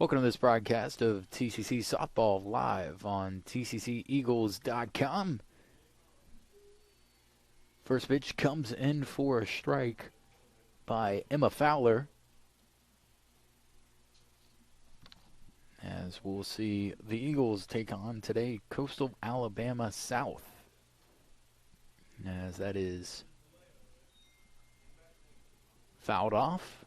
Welcome to this broadcast of TCC Softball live on tcceagles.com. First pitch comes in for a strike by Emma Fowler. As we'll see the Eagles take on today Coastal Alabama South. As that is fouled off.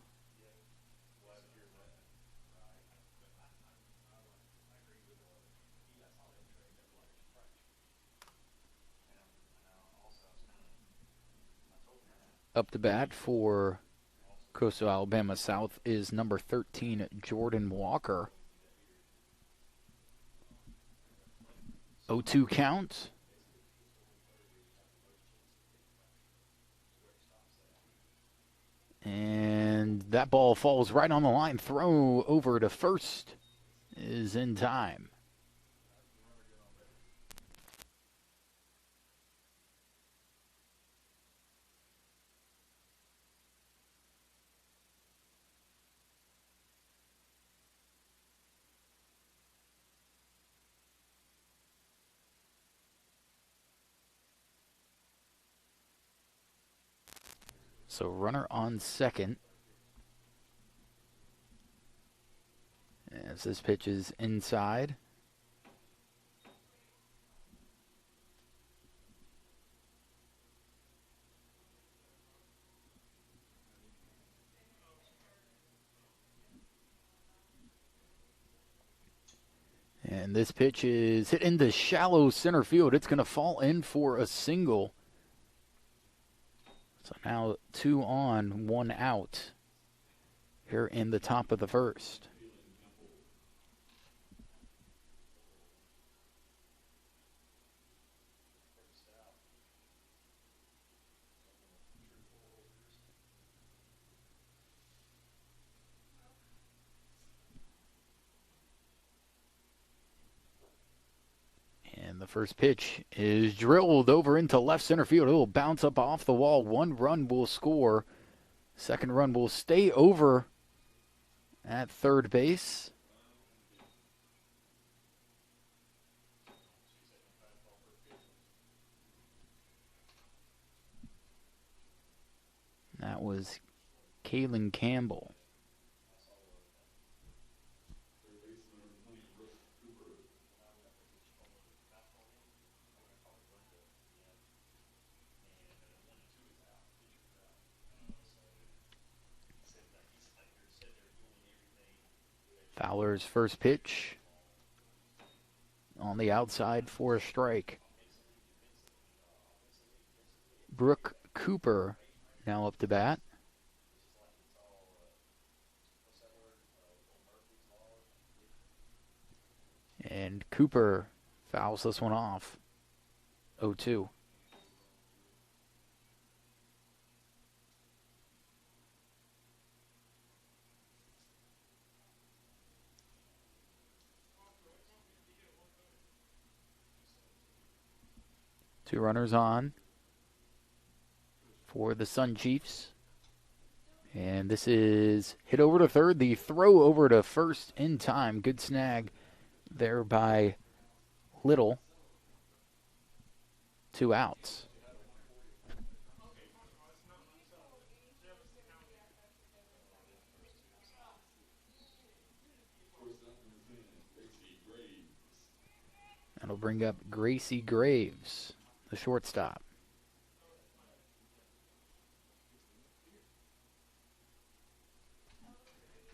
Up to bat for Coastal Alabama South is number 13, Jordan Walker. 0-2 count. And that ball falls right on the line. Throw over to first is in time. So runner on second. As this pitch is inside. And this pitch is hit into shallow center field. It's going to fall in for a single. So now 2 on, 1 out here in the top of the first. And the first pitch is drilled over into left center field. It will bounce up off the wall. 1 run will score. Second run will stay over at third base. That was Kaylin Campbell. Fowler's first pitch on the outside for a strike. Brooke Cooper now up to bat. And Cooper fouls this one off. 0-2. Two runners on for the Sun Chiefs. And this is hit over to third. The throw over to first in time. Good snag there by Little. 2 outs. That'll bring up Gracie Graves, the shortstop.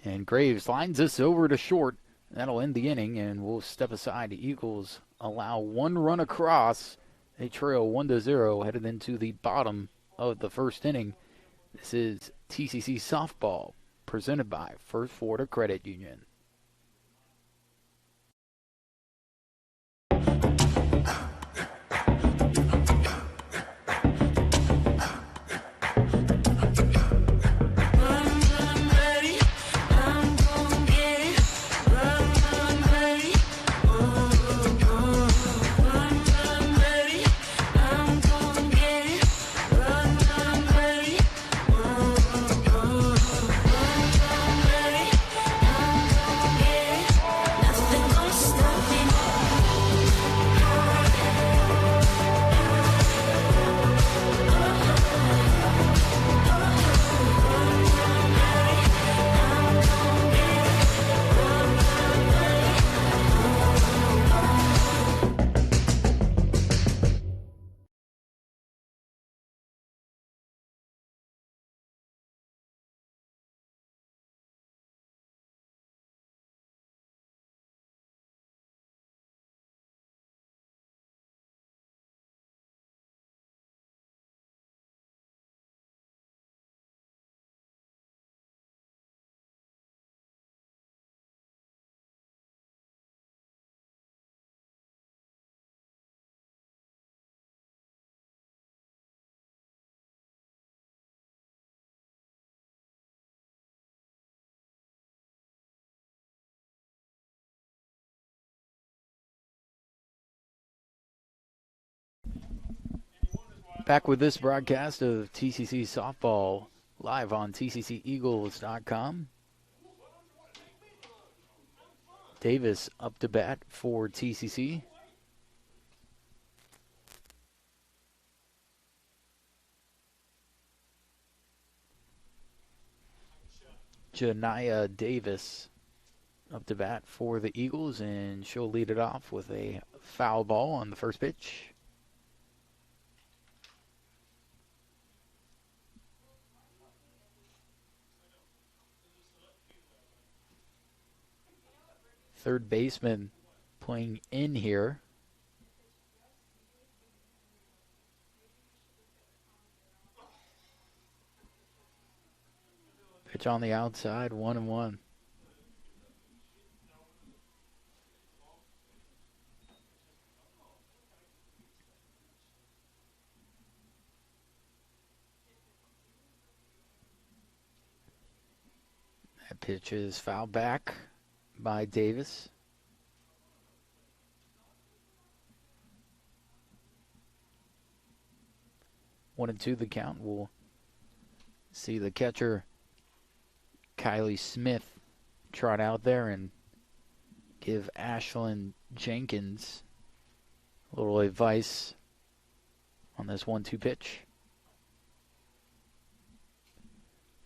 And Graves lines this over to short. That'll end the inning, and we'll step aside. The Eagles allow 1 run across. They trail 1-0, headed into the bottom of the first inning. This is TCC Softball, presented by First Florida Credit Union. Back with this broadcast of TCC Softball live on TCCEagles.com. Davis up to bat for TCC. Janiyah Davis up to bat for the Eagles, and she'll lead it off with a foul ball on the first pitch. Third baseman playing in here. Pitch on the outside, 1-1. That pitch is fouled back by Davis. One and two the count. We'll see the catcher, Kylie Smith, trot out there and give Ashlyn Jenkins a little advice on this 1-2 pitch.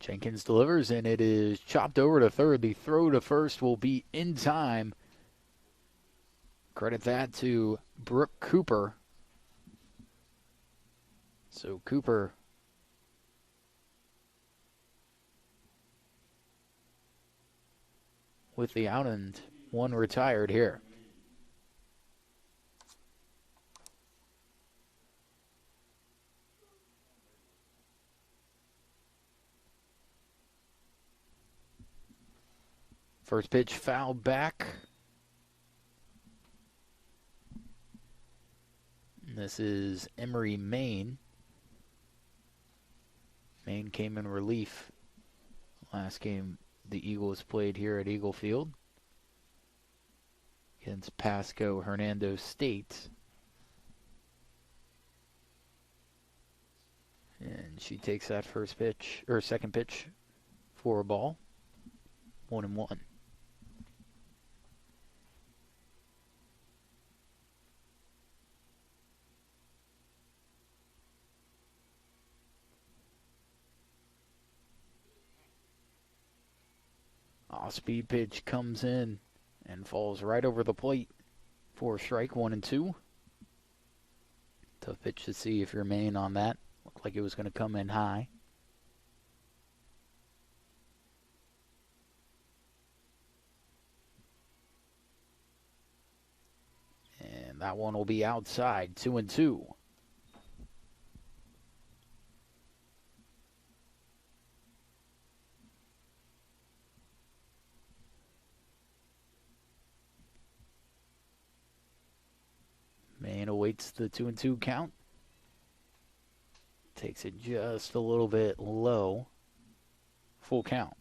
Jenkins delivers, and it is chopped over to third. The throw to first will be in time. Credit that to Brooke Cooper. So Cooper with the out and one retired here. First pitch fouled back. This is Emery Main. Main came in relief last game the Eagles played here at Eagle Field against Pasco Hernando State. And she takes that first pitch, or second pitch, for a ball. 1-1. Off-speed pitch comes in and falls right over the plate for a strike, 1-2. Tough pitch to see if you're Maine on that. Looked like it was going to come in high. And that one will be outside, 2-2. Maine awaits the 2-2 count. Takes it just a little bit low. Full count.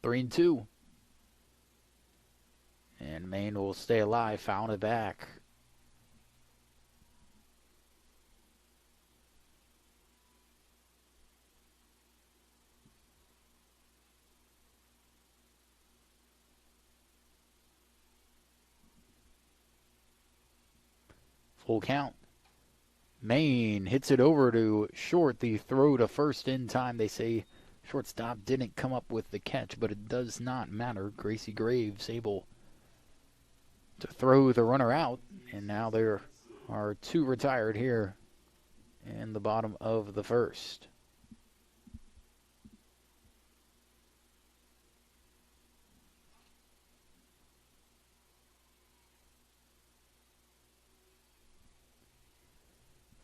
Three and two. And Maine will stay alive, found it back. Full count. Maine hits it over to short. The throw to first in time. They say shortstop didn't come up with the catch, but it does not matter. Gracie Graves able to throw the runner out, and now there are two retired here in the bottom of the first.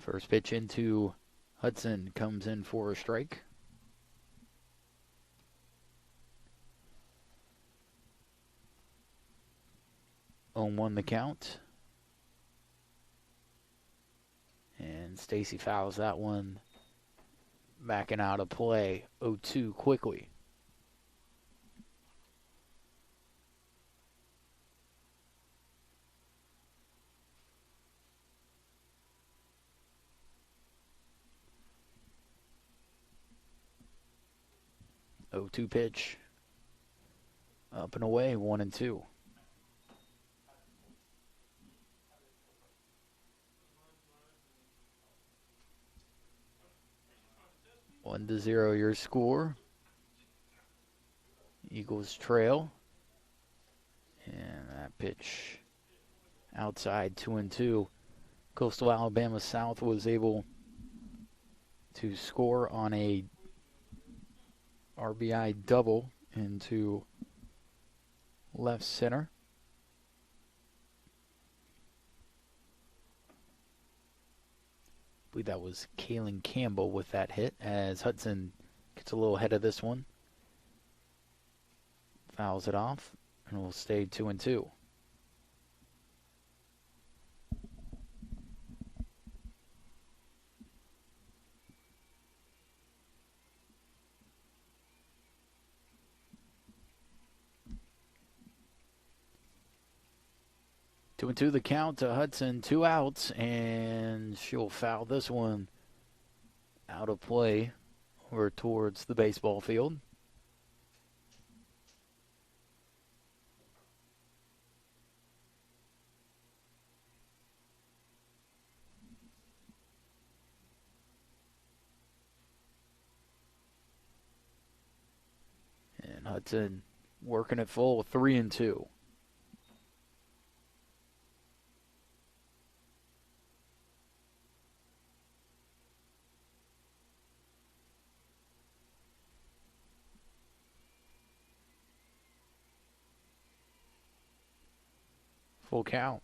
First pitch into Hudson comes in for a strike. 0-1 the count. And Stacy fouls that one backing out of play. 0-2 quickly. Oh, 2 pitch. Up and away, 1-2. 1-0 your score. Eagles trail. And that pitch outside, 2-2. Coastal Alabama South was able to score on a RBI double into left center. I believe that was Kalen Campbell with that hit, as Hudson gets a little ahead of this one. Fouls it off, and will stay 2-2. Two and two the count to Hudson, 2 outs, and she'll foul this one out of play over towards the baseball field. And Hudson working it full, 3-2. Full count.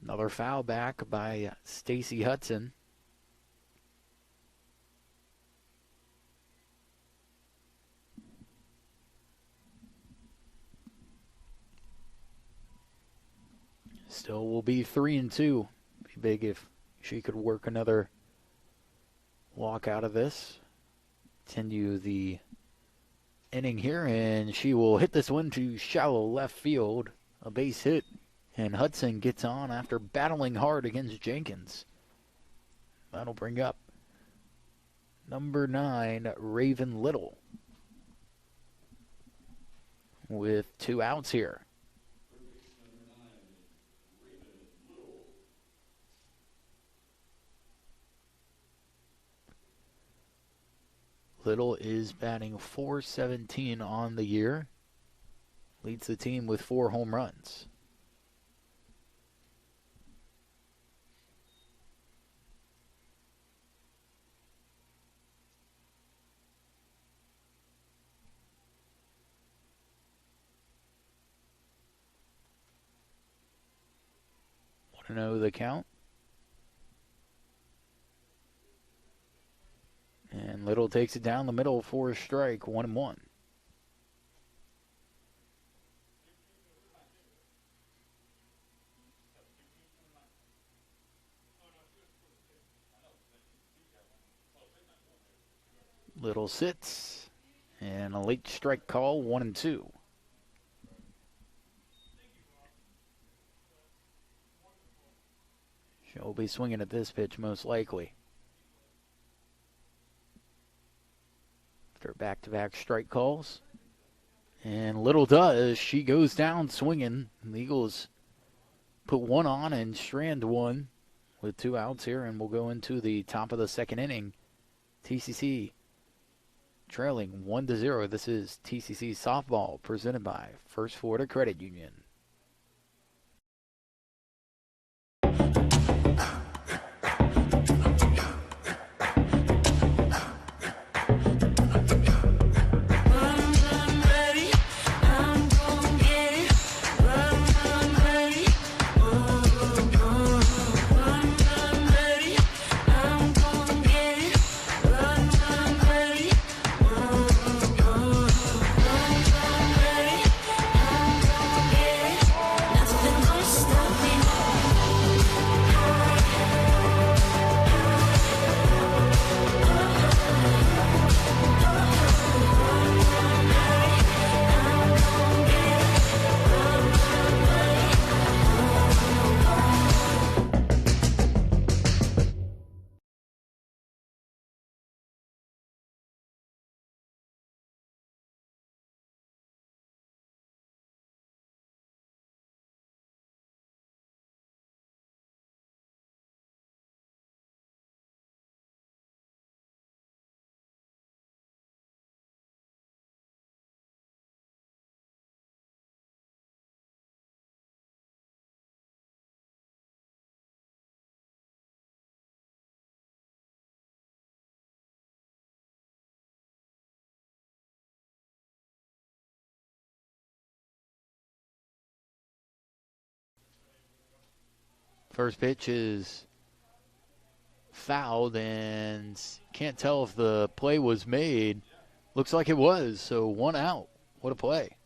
Another foul back by Stacy Hudson. Still will be 3-2. Be big if she could work another walk out of this. Continue the inning here, and she will hit this one to shallow left field. A base hit, and Hudson gets on after battling hard against Jenkins. That'll bring up number 9, Raven Little, with 2 outs here. Little is batting .417 on the year. Leads the team with 4 home runs. Want to know the count? And Little takes it down the middle for a strike, 1-1. Little sits, and a late strike call, 1-2. She'll be swinging at this pitch most likely. After back-to-back strike calls. And Little does. She goes down swinging. The Eagles put 1 on and strand 1 with 2 outs here, and we'll go into the top of the second inning. TCC trailing 1-0. This is TCC softball presented by First Florida Credit Union. First pitch is fouled, and can't tell if the play was made. Looks like it was, so 1 out. What a play.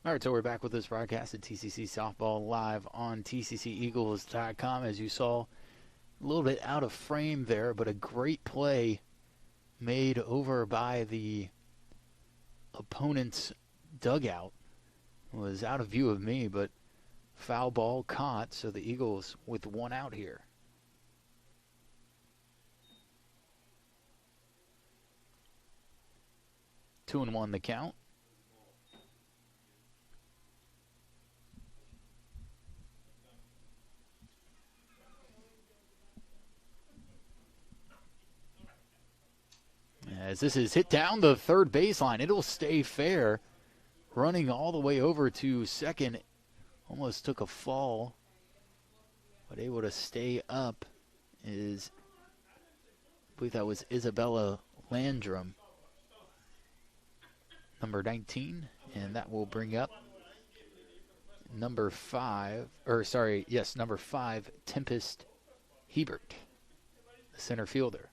All right, so we're back with this broadcast at TCC Softball live on TCCEagles.com. As you saw, a little bit out of frame there, but a great play made over by the opponent's dugout. It was out of view of me, but foul ball caught, so the Eagles with 1 out here. 2-1 the count. As this is hit down the third baseline, it'll stay fair. Running all the way over to second, almost took a fall, but able to stay up is, I believe that was Isabella Landrum, number 19, and that will bring up number 5, number 5, Tempest Hebert, the center fielder.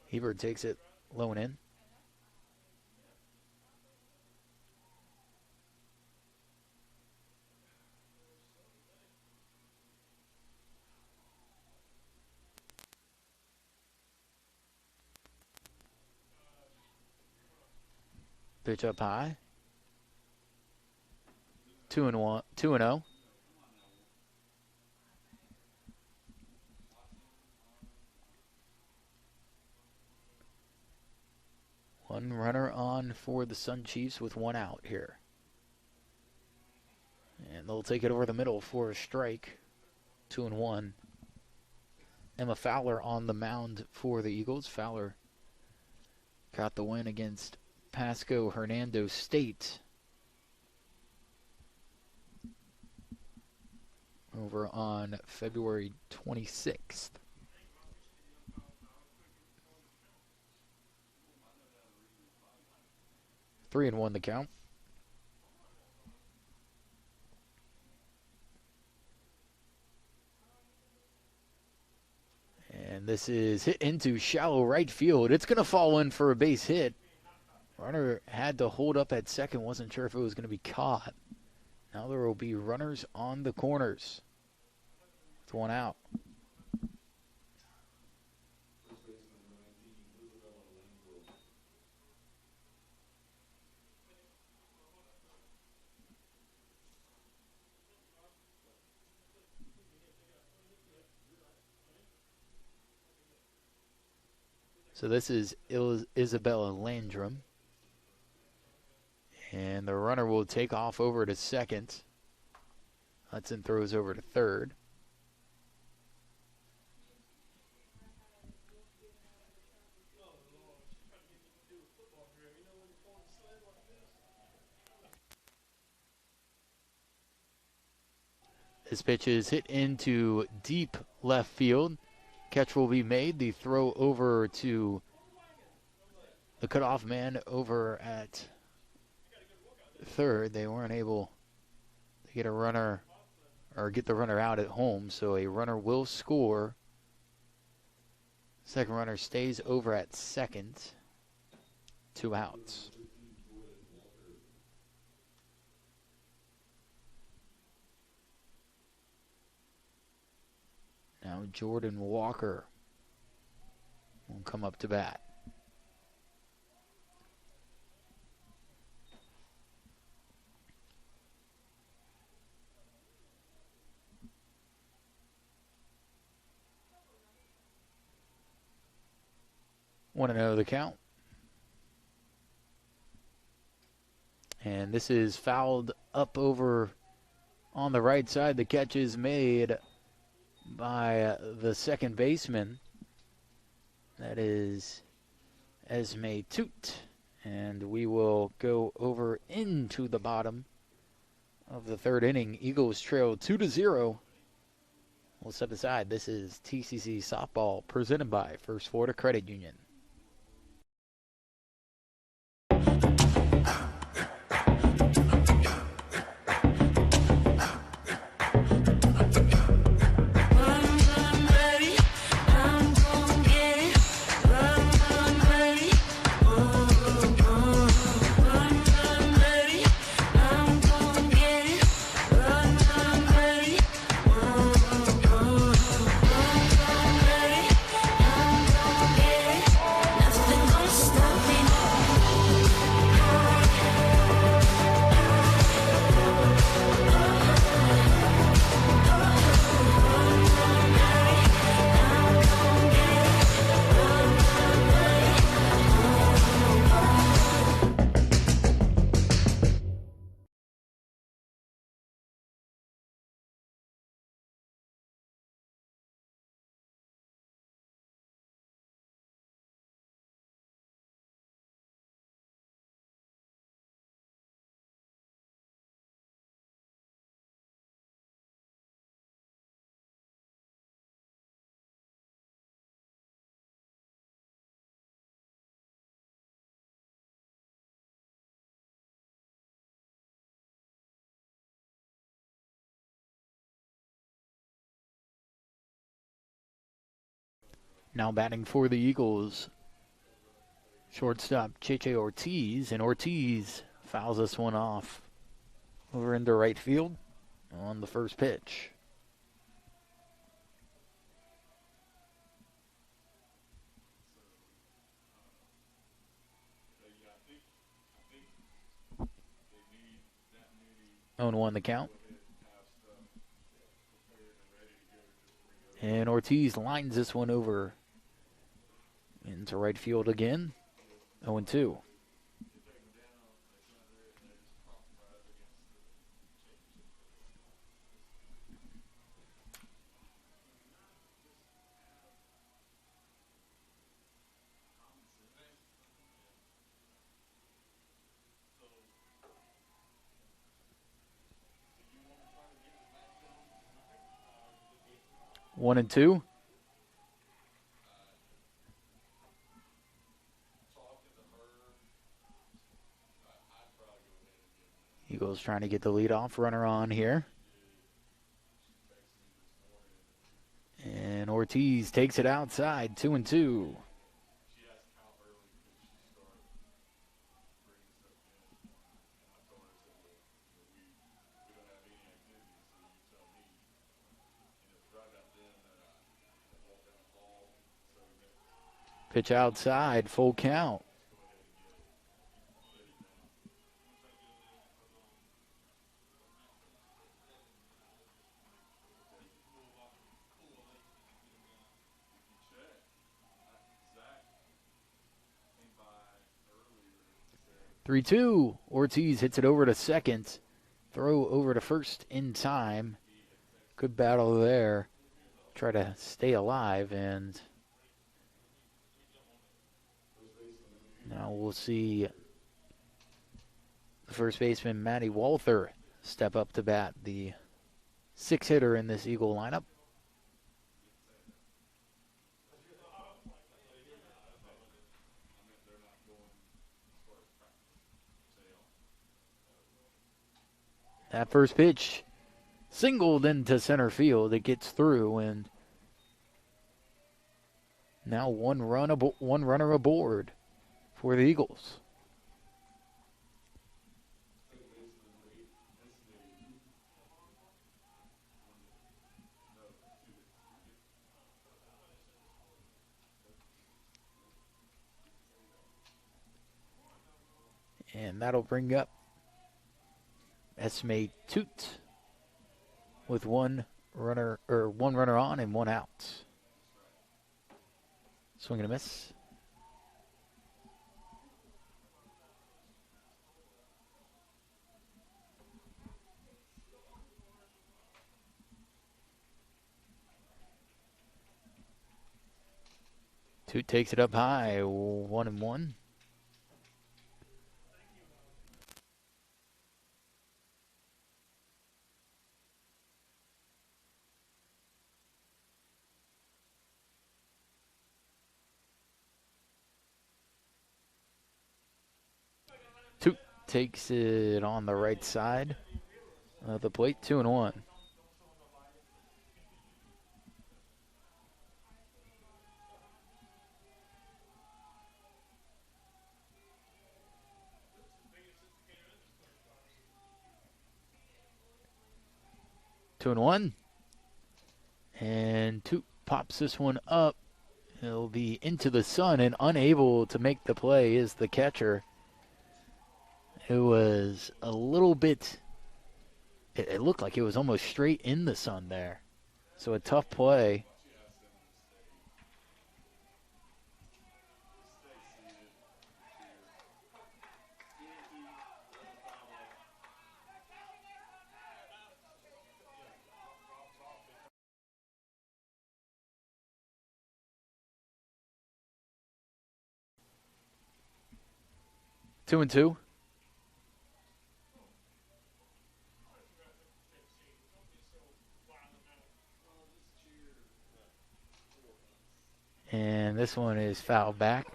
Hebert takes it low and in. Pitch up high. 2-1, 2-0. One runner on for the Sun Chiefs with 1 out here. And they'll take it over the middle for a strike. 2-1. Emma Fowler on the mound for the Eagles. Fowler got the win against Pasco Hernando State over on February 26th. 3-1 the count. And this is hit into shallow right field. It's going to fall in for a base hit. Runner had to hold up at second. Wasn't sure if it was going to be caught. Now there will be runners on the corners. It's 1 out. So this is Isabella Landrum. And the runner will take off over to second. Hudson throws over to third. This pitch is hit into deep left field. Catch will be made. The throw over to the cutoff man over at third. They weren't able to get a runner or get the runner out at home, so a runner will score. Second runner stays over at second. 2 outs. Now Jordan Walker will come up to bat. 1-0 the count. And this is fouled up over on the right side. The catch is made by the second baseman. That is Esme Toot. And we will go over into the bottom of the third inning. Eagles trail 2-0. We'll step aside. This is TCC Softball presented by First Florida Credit Union. Now batting for the Eagles, shortstop Cheche Ortiz, and Ortiz fouls this one off over into right field on the first pitch. On 1 the count. And Ortiz lines this one over into right field again. 0-2. One and two. Eagles trying to get the leadoff runner on here. And Ortiz takes it outside, 2-2. Pitch outside, full count. Three-two. Ortiz hits it over to second. Throw over to first in time. Good battle there. Try to stay alive, and now we'll see the first baseman, Matty Walther, step up to bat, the 6-hitter in this Eagle lineup. That first pitch singled into center field. It gets through, and now one runner aboard for the Eagles. And that'll bring up Esme Toot with one runner on and one out. Swing and a miss. Toot takes it up high, 1-1. Toot takes it on the right side of the plate, 2-1. Two and one. And Toot pops this one up. He'll be into the sun and unable to make the play is the catcher. It was a little bit, it looked like it was almost straight in the sun there. So a tough play. Two and two. And this one is fouled back.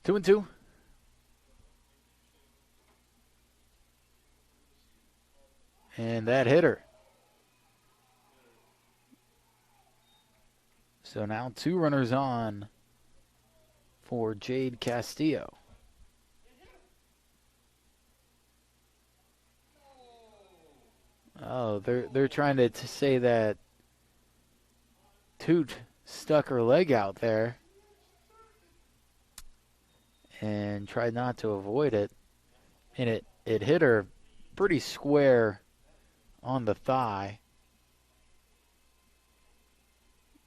Two and two. And that hit her. So now two runners on for Jade Castillo. Oh, they're trying to say that Toot stuck her leg out there and tried not to avoid it. And it hit her pretty square on the thigh.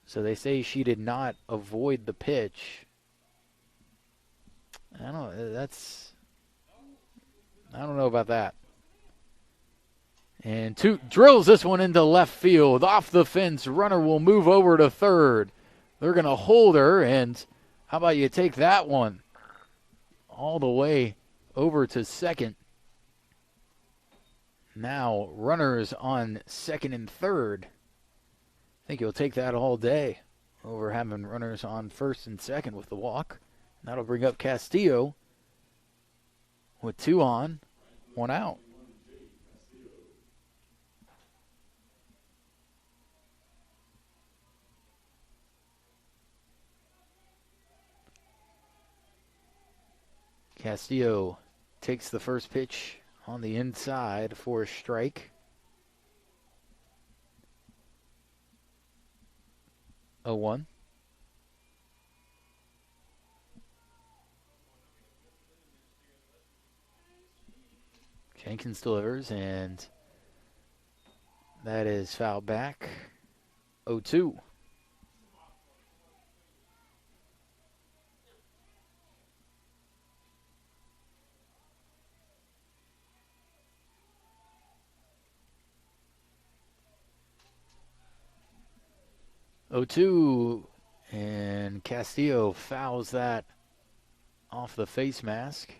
So they say she did not avoid the pitch. I don't know about that. And Toot drills this one into left field. Off the fence, runner will move over to third. They're going to hold her, and how about you take that one all the way over to second. Now runners on second and third. I think you'll take that all day over having runners on first and second with the walk. That'll bring up Castillo with two on, one out. Castillo takes the first pitch on the inside for a strike. 0-1. Jenkins delivers, and that is fouled back. 0-2. And Castillo fouls that off the face mask.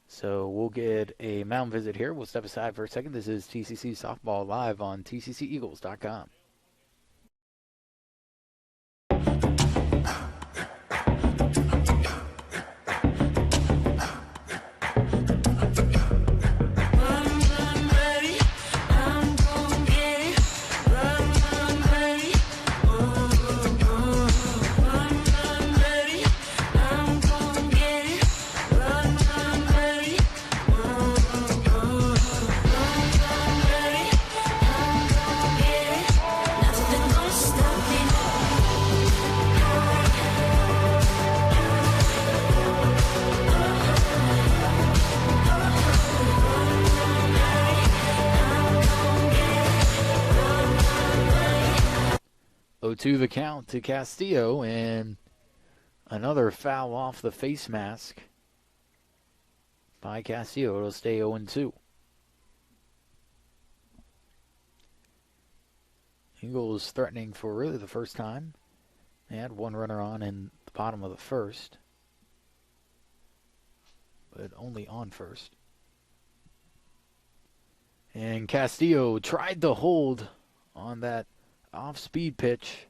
So we'll get a mound visit here. We'll step aside for a second. This is TCC Softball live on TCCEagles.com. 0-2 the count to Castillo, and another foul off the face mask by Castillo. It'll stay 0-2. Eagles threatening for really the first time. They had one runner on in the bottom of the first, but only on first. And Castillo tried to hold on that off-speed pitch.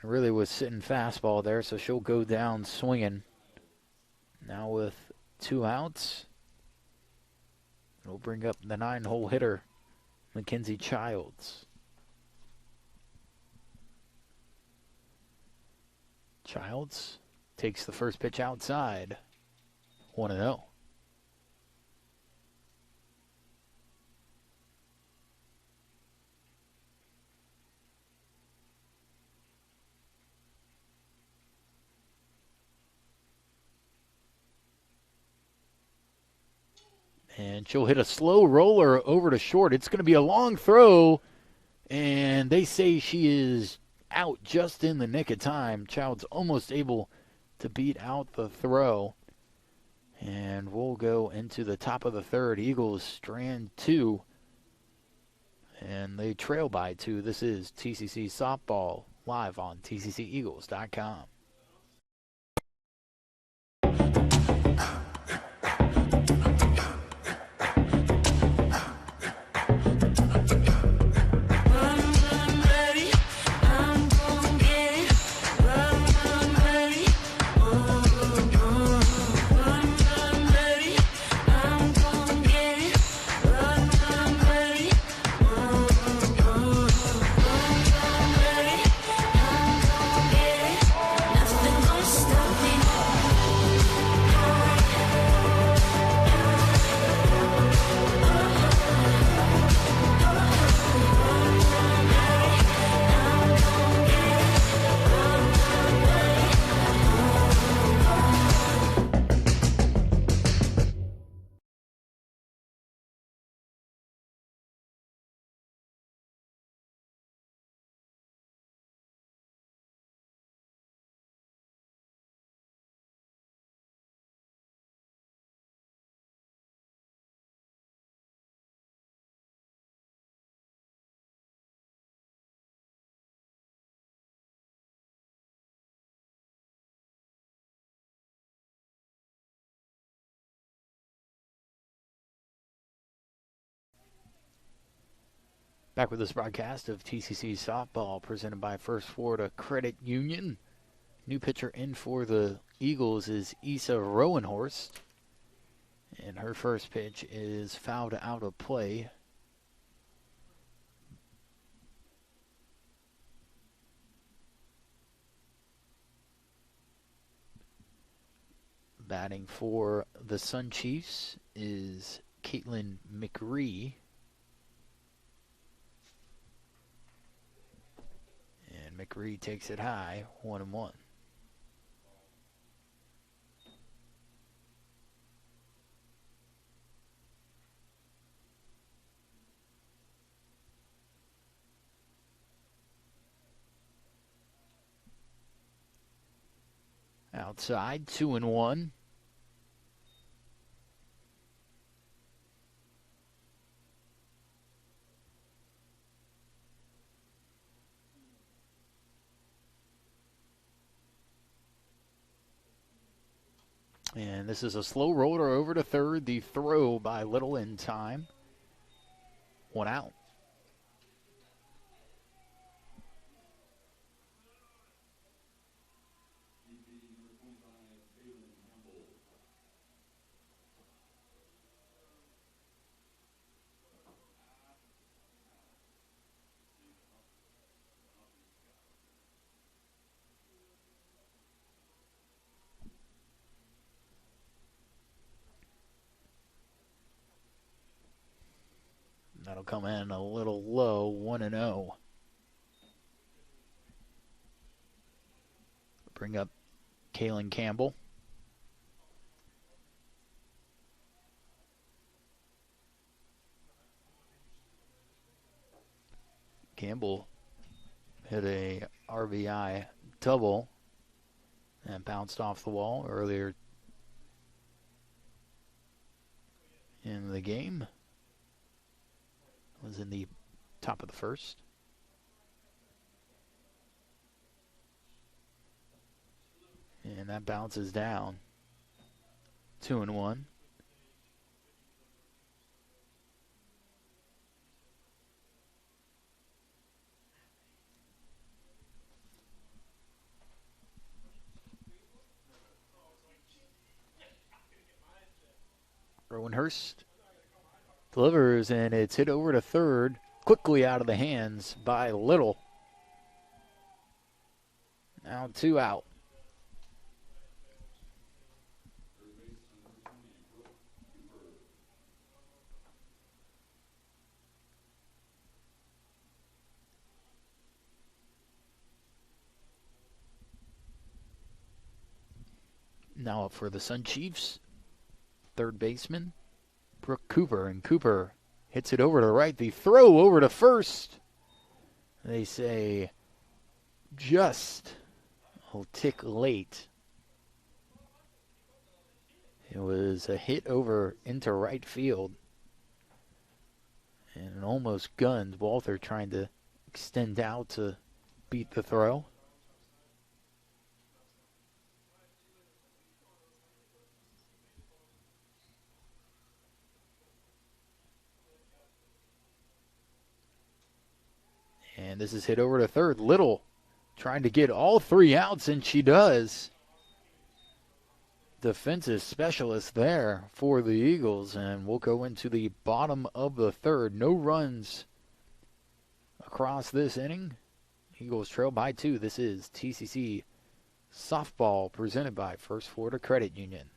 And really was sitting fastball there, so she'll go down swinging. Now with 2 outs, it'll bring up the 9-hole hitter, Mackenzie Childs. Childs takes the first pitch outside, 1-0. And she'll hit a slow roller over to short. It's going to be a long throw, and they say she is out just in the nick of time. Child's almost able to beat out the throw. And we'll go into the top of the third. Eagles strand 2, and they trail by 2. This is TCC Softball live on tcceagles.com. Back with this broadcast of TCC Softball presented by First Florida Credit Union. New pitcher in for the Eagles is Issa Rowenhorst. And her first pitch is fouled out of play. Batting for the Sun Chiefs is Caitlin McRee. And McRee takes it high, 1-1. Outside, 2-1. And this is a slow roller over to third. The throw by Little in time. 1 out. That'll come in a little low, 1-0. Bring up Kaylin Campbell. Campbell hit a RBI double and bounced off the wall earlier in the game. It was in the top of the first. And that bounces down. 2-1. Rowenhurst delivers, and it's hit over to third, quickly out of the hands by Little. Now 2 out. Now up for the Sun Chiefs, third baseman, Brooke Cooper. And Cooper hits it over to the right. The throw over to first. They say just a tick late. It was a hit over into right field. And almost gunned. Walther trying to extend out to beat the throw. And this is hit over to third. Little trying to get all 3 outs, and she does. Defensive specialist there for the Eagles, and we'll go into the bottom of the third. No runs across this inning. Eagles trail by 2. This is TCC softball presented by First Florida Credit Union.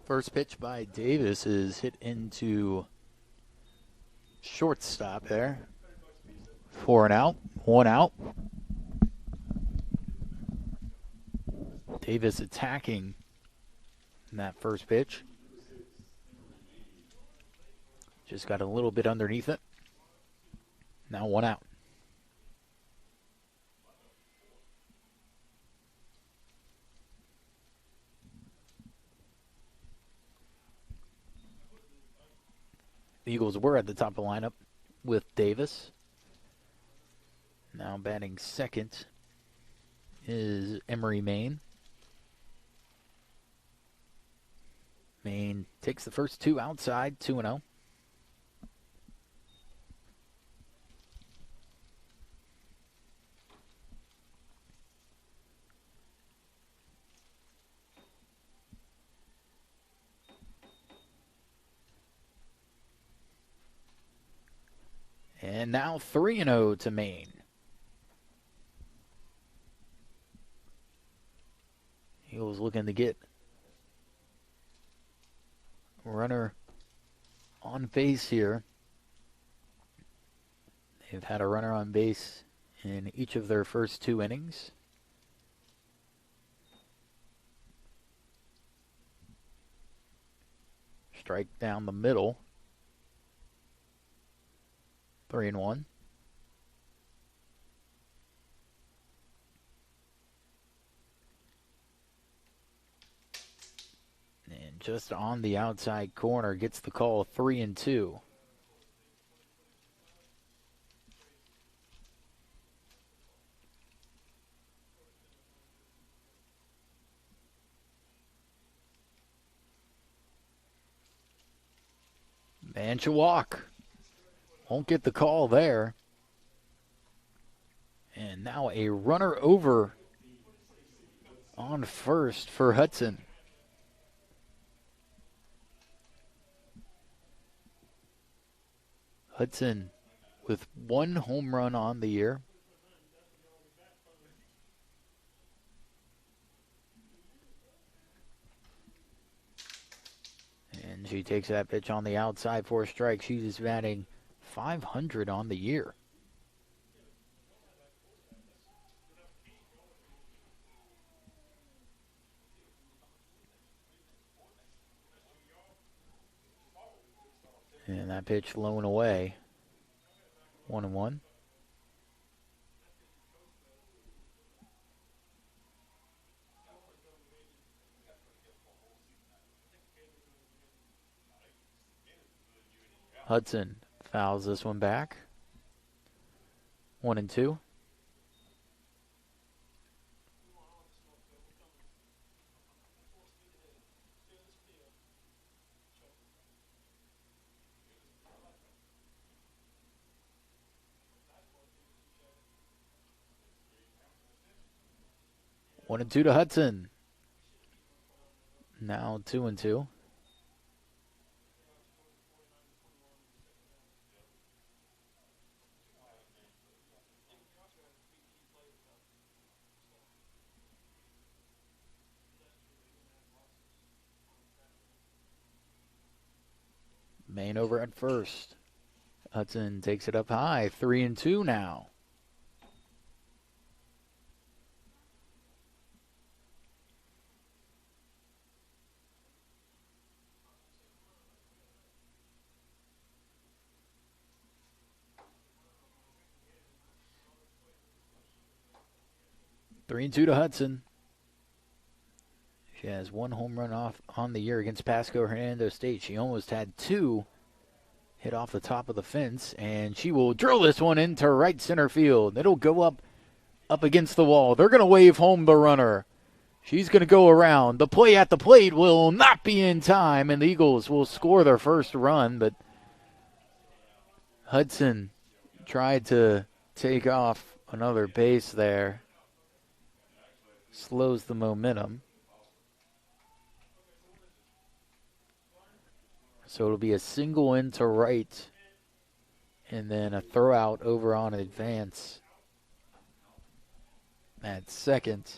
First pitch by Davis is hit into shortstop there. 4 and out, 1 out. Davis attacking in that first pitch. Just got a little bit underneath it. Now 1 out. The Eagles were at the top of the lineup with Davis. Now batting second is Emery Main. Main takes the first 2 outside, 2-0. And now 3-0 to Maine. Eagles looking to get runner on base here. They've had a runner on base in each of their first 2 innings. Strike down the middle. 3-1. And just on the outside corner, gets the call. 3-2. Man should walk. Won't get the call there. And now a runner over on first for Hudson. Hudson with 1 home run on the year. And she takes that pitch on the outside for a strike. She's batting .500 on the year. And that pitch blown away. 1-1. Hudson fouls this one back. 1-2. One and two to Hudson. Now 2-2. Main over at first. Hudson takes it up high. 3-2 now. Three and two to Hudson. She has 1 home run off on the year against Pasco Hernando State. She almost had 2 hit off the top of the fence, and she will drill this one into right center field. It'll go up against the wall. They're going to wave home the runner. She's going to go around. The play at the plate will not be in time, and the Eagles will score their first run, but Hudson tried to take off another base there. Slows the momentum. So it'll be a single into right and then a throw out over on advance at second.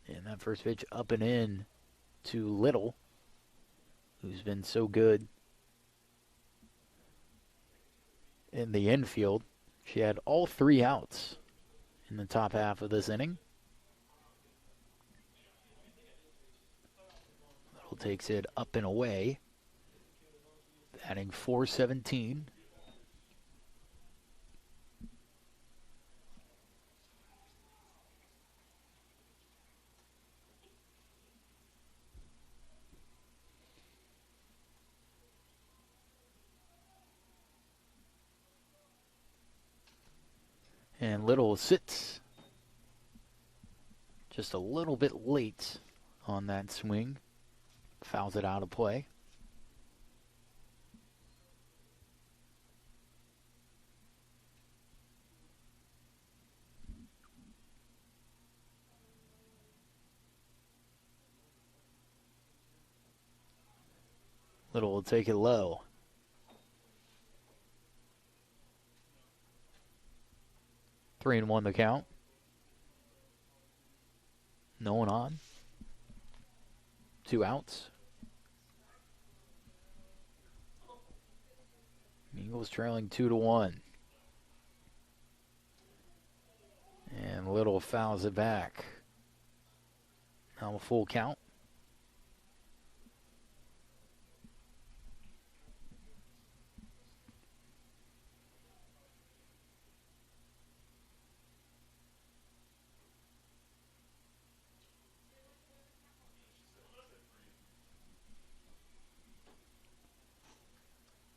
And that first pitch up and in to Little, who's been so good in the infield. She had all 3 outs in the top half of this inning. Little takes it up and away, batting .417. And Little sits just a little bit late on that swing. Fouls it out of play. Little will take it low. Three and one the count. No one on. 2 outs. Eagles trailing 2-1. And Little fouls it back. Now a full count.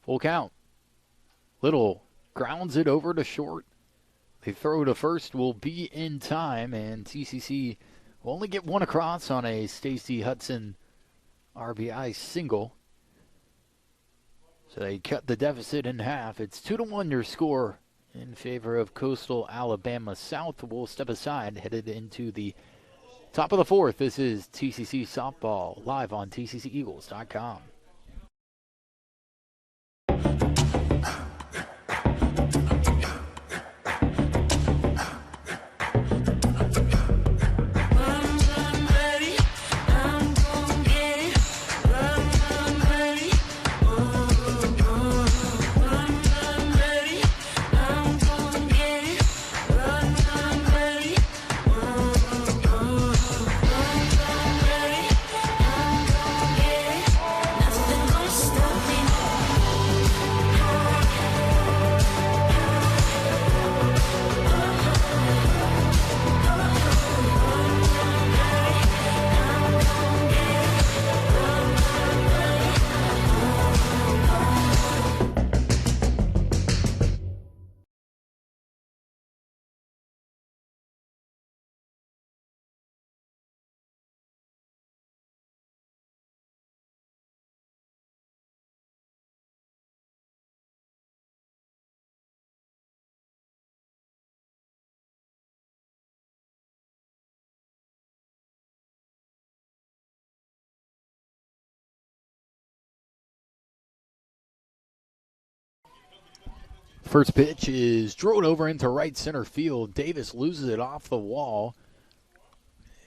Full count. Little grounds it over to short. The throw to first will be in time, and TCC will only get 1 across on a Stacey Hudson RBI single. So they cut the deficit in half. It's 2-1 your score in favor of Coastal Alabama South. We'll step aside, headed into the top of the 4th. This is TCC Softball, live on TCCEagles.com. First pitch is drilled over into right center field. Davis loses it off the wall,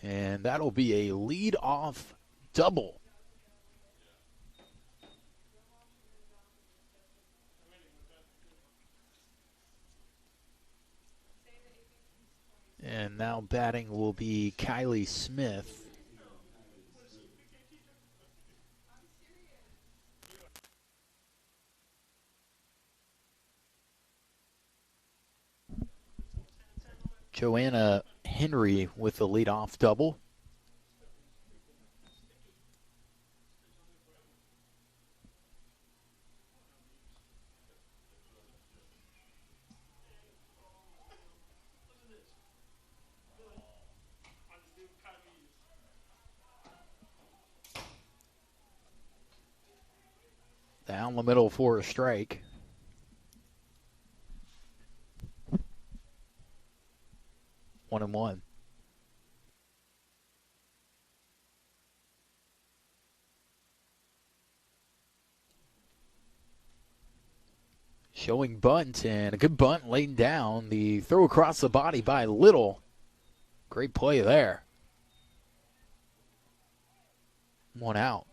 and that'll be a lead-off double. And now batting will be Kylie Smith. Joanna Henry with the leadoff double. Down the middle for a strike. One and one. Showing bunt, and a good bunt laid down. The throw across the body by Little. Great play there. 1 out.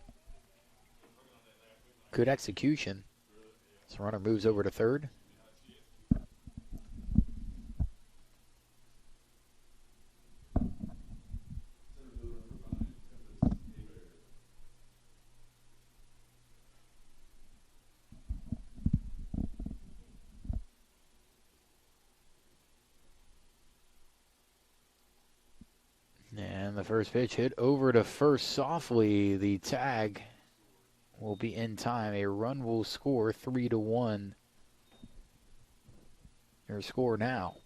Good execution. So runner moves over to third. And the first pitch hit over to first softly. The tag will be in time. A run will score 3-1. Your score now.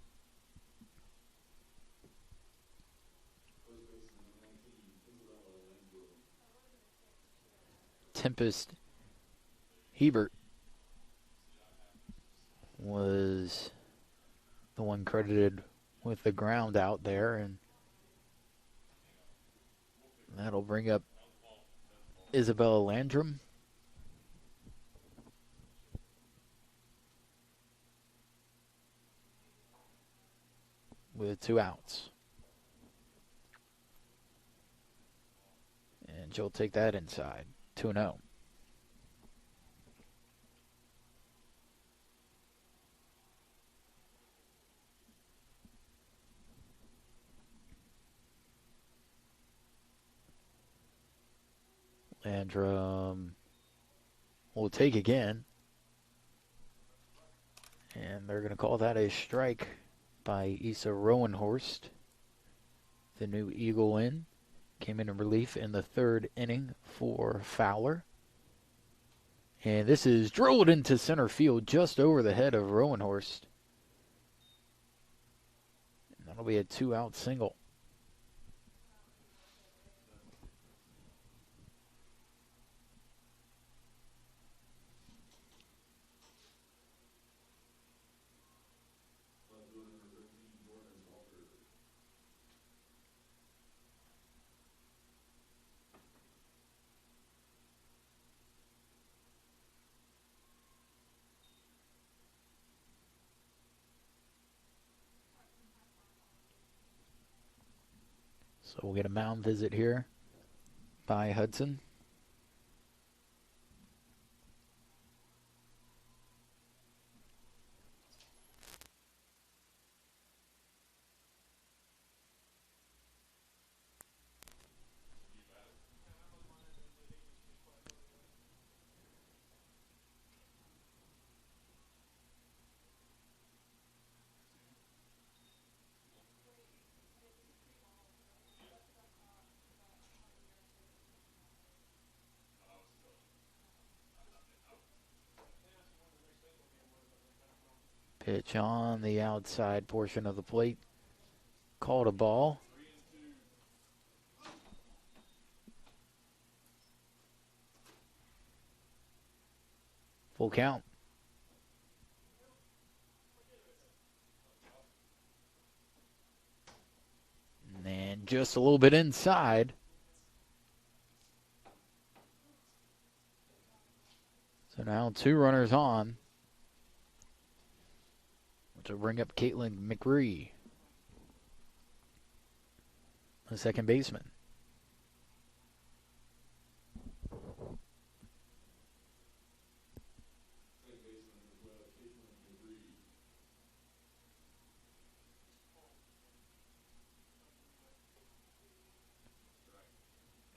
Tempest Hebert was the one credited with the ground out there, and that'll bring up Isabella Landrum. With 2 outs. And she'll take that inside. 2-0. Landrum will take again. And they're going to call that a strike by Issa Rowenhorst. The new Eagle in. Came in relief in the third inning for Fowler. And this is drilled into center field just over the head of Rowenhorst. And that'll be a 2-out single. So we'll get a mound visit here by Hudson. Pitch on the outside portion of the plate. Called a ball. Full count. And just a little bit inside. So now 2 runners on. To bring up Caitlin McRee, the second baseman.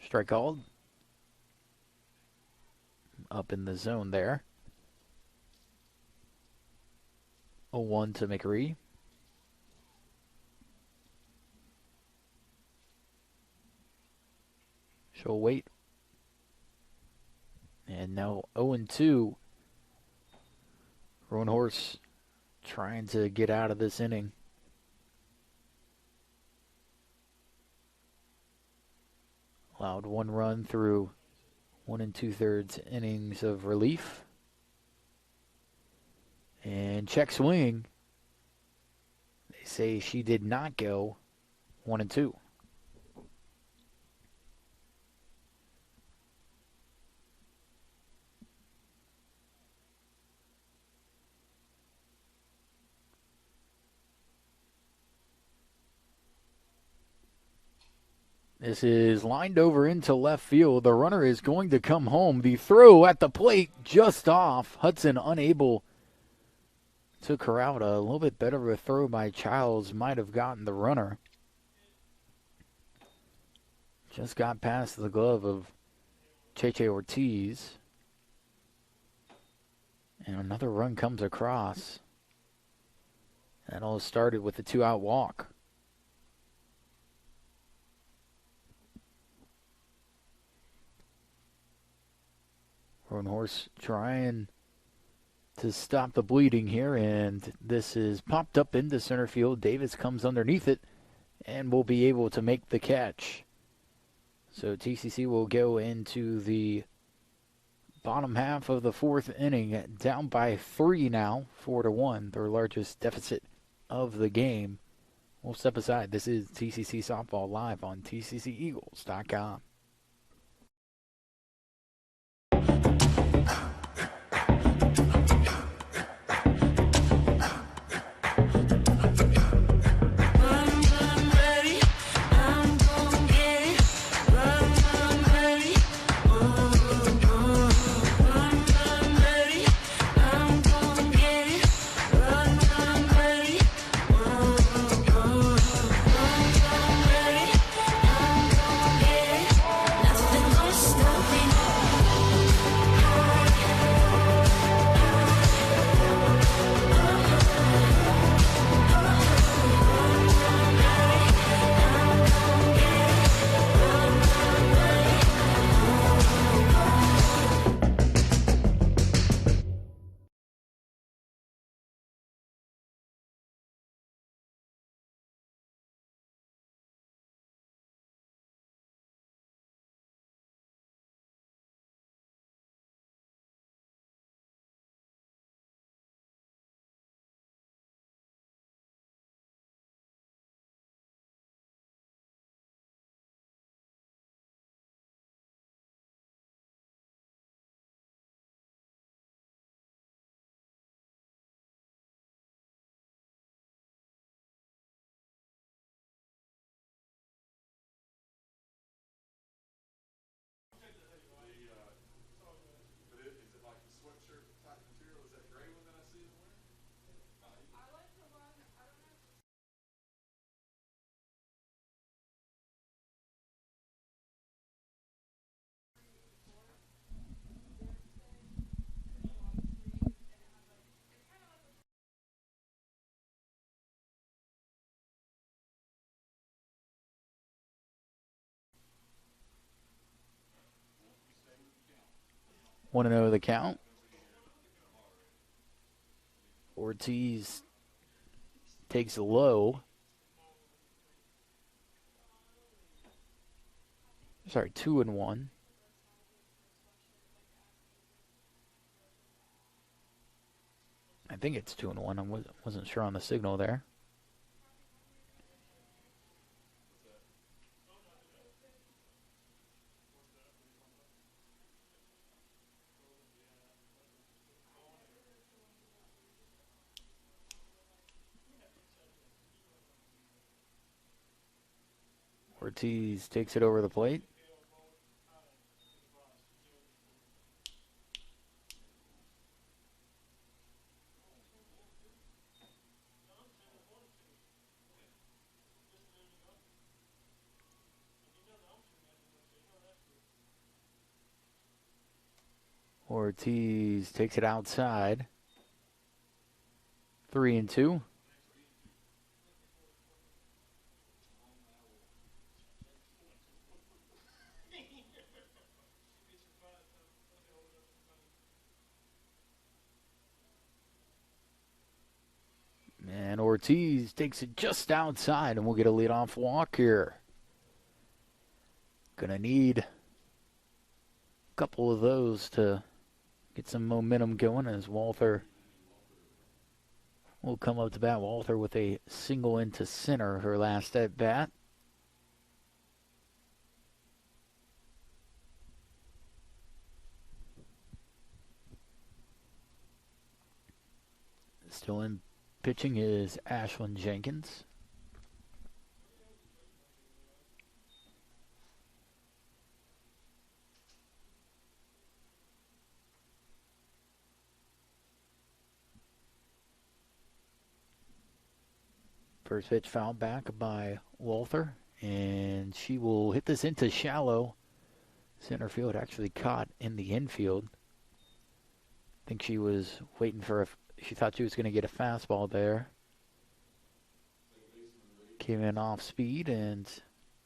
Strike called. Up in the zone there. 0-1 to McRee. She'll wait. And now 0-2. Rowenhorst trying to get out of this inning. Allowed 1 run through 1 2/3 innings of relief. And check swing. They say she did not go 1-2. This is lined over into left field. The runner is going to come home. The throw at the plate just off. Hudson unable to corral it. A little bit better of a throw by Childs might have gotten the runner. Just got past the glove of Cheche Ortiz. And another run comes across. That all started with a 2-out walk. Rowenhorst trying to stop the bleeding here, and this is popped up into center field. Davis comes underneath it and will be able to make the catch. So TCC will go into the bottom half of the 4th inning, down by 3 now, 4-1, their largest deficit of the game. We'll step aside. This is TCC Softball live on TCCEagles.com. 1-0 the count. Ortiz takes a low. Sorry, 2-1. I think it's 2-1. I wasn't sure on the signal there. Ortiz takes it over the plate. Ortiz takes it outside. 3-2. And Ortiz takes it just outside, and we'll get a leadoff walk here. Gonna need a couple of those to get some momentum going as Walther will come up to bat. Walther with a single into center her last at bat. Still in pitching is Ashlyn Jenkins. First pitch fouled back by Walther, and she will hit this into shallow center field. Actually caught in the infield. I think she was waiting for she thought she was going to get a fastball there. Came in off speed, and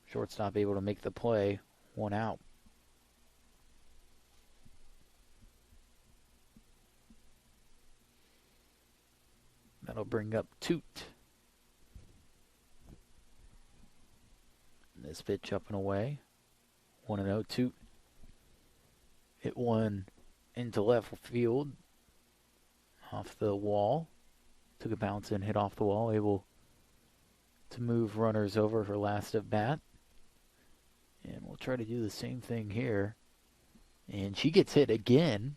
shortstop able to make the play. 1 out. That'll bring up Toot. This pitch up and away. 1-0. Toot hit one into left field. Off the wall. Took a bounce and hit off the wall. Able to move runners over her last at bat. And we'll try to do the same thing here. And she gets hit again.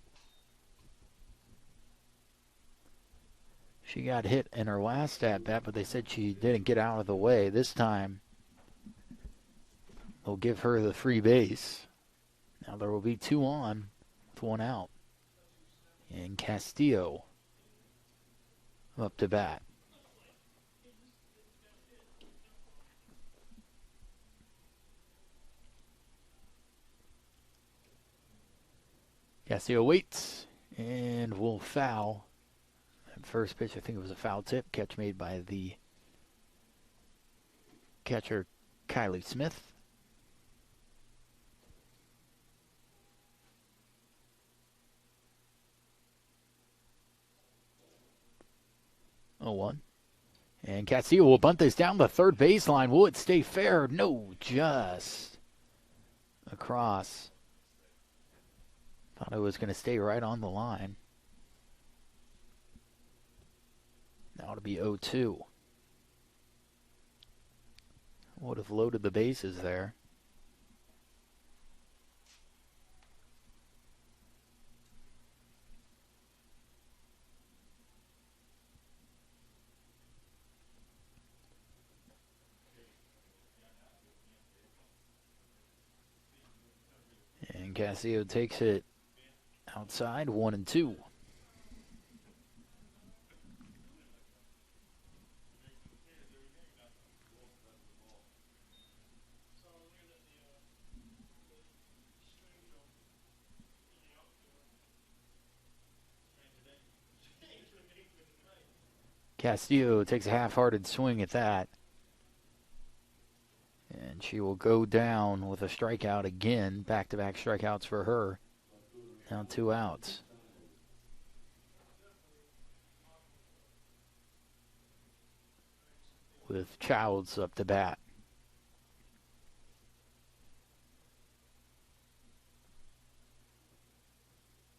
She got hit in her last at bat, but they said she didn't get out of the way. This time, they'll give her the free base. Now there will be 2 on with 1 out. And Castillo up to bat. Castillo waits and will foul. That first pitch, I think it was a foul tip. Catch made by the catcher, Kylie Smith. Oh, 1. And Castillo will bunt this down the third baseline. Will it stay fair? No, just across. Thought it was going to stay right on the line. Now it'll be 0-2. Would have loaded the bases there. And Castillo takes it outside, 1-2. Castillo takes a half-hearted swing at that. And she will go down with a strikeout again. Back-to-back strikeouts for her. Now 2 outs. With Childs up to bat.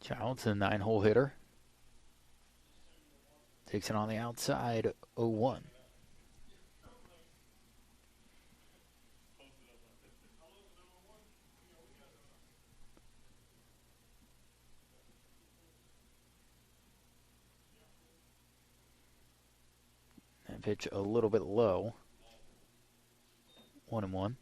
Childs, a 9-hole hitter. Takes it on the outside, 0-1. That pitch a little bit low. 1-1.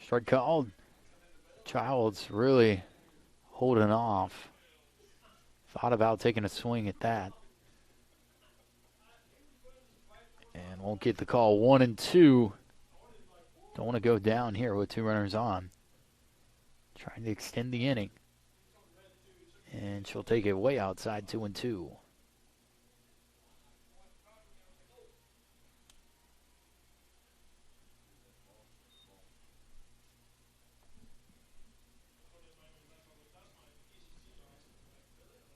Strike called. Childs really holding off. Thought about taking a swing at that. And won't get the call. 1-2. Don't want to go down here with 2 runners on. Trying to extend the inning. And she'll take it way outside, 2-2.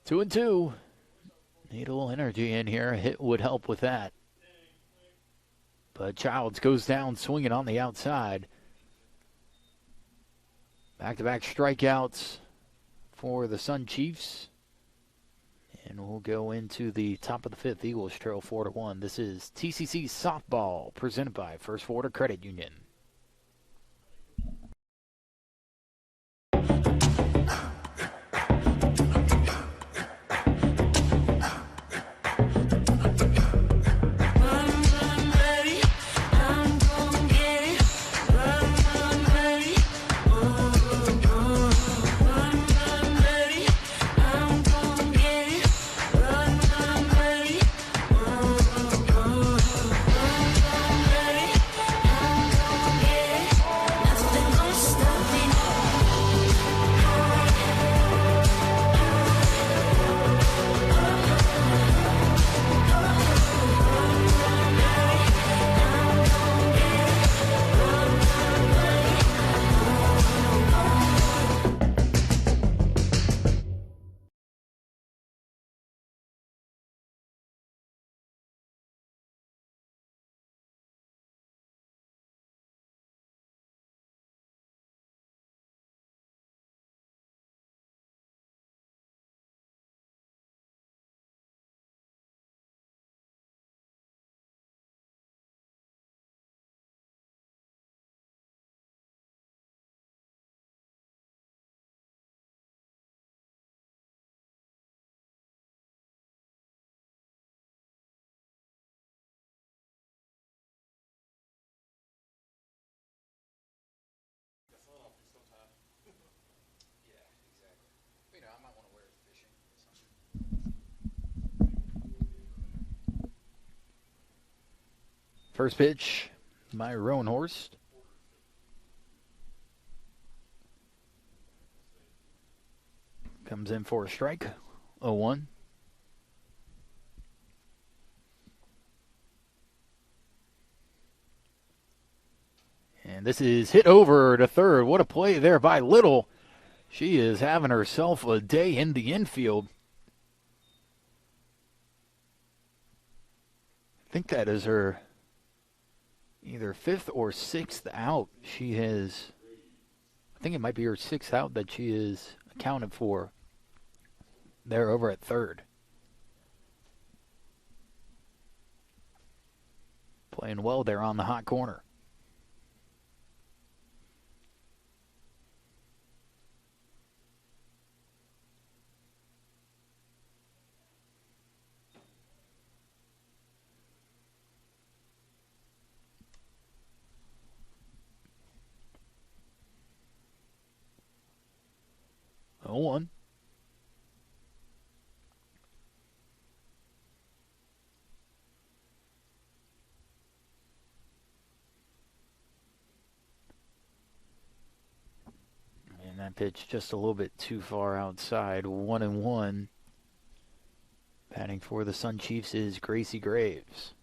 Two and two. Need a little energy in here. A hit would help with that. But Childs goes down swinging on the outside. Back-to-back strikeouts for the Sun Chiefs. And we'll go into the top of the 5th. Eagles trail 4-1. This is TCC Softball presented by First Florida Credit Union. First pitch by Roanhorst. Comes in for a strike. 0-1. And this is hit over to third. What a play there by Little. She is having herself a day in the infield. I think that is her either 5th or 6th out. She has, I think it might be her 6th out that she is accounted for there over at third. Playing well there on the hot corner. Oh, 1. And that pitch just a little bit too far outside. 1-1. Batting for the Sun Chiefs is Gracie Graves.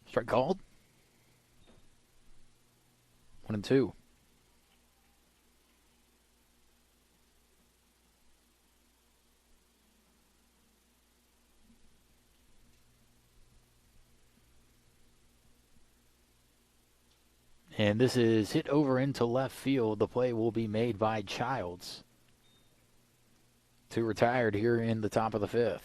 Strike called. 1-2. And this is hit over into left field. The play will be made by Childs. 2 retired here in the top of the 5th.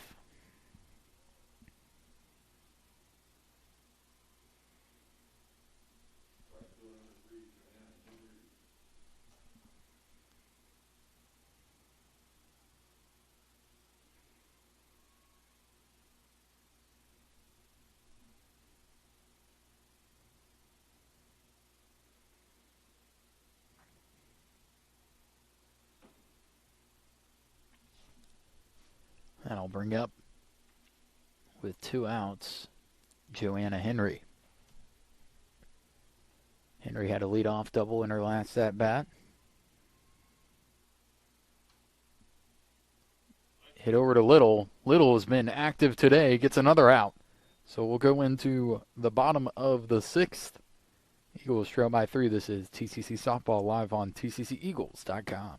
That'll bring up, with 2 outs, Joanna Henry. Henry had a leadoff double in her last at-bat. Hit over to Little. Little has been active today, gets another out. So we'll go into the bottom of the 6th. Eagles trail by 3. This is TCC Softball live on tcceagles.com.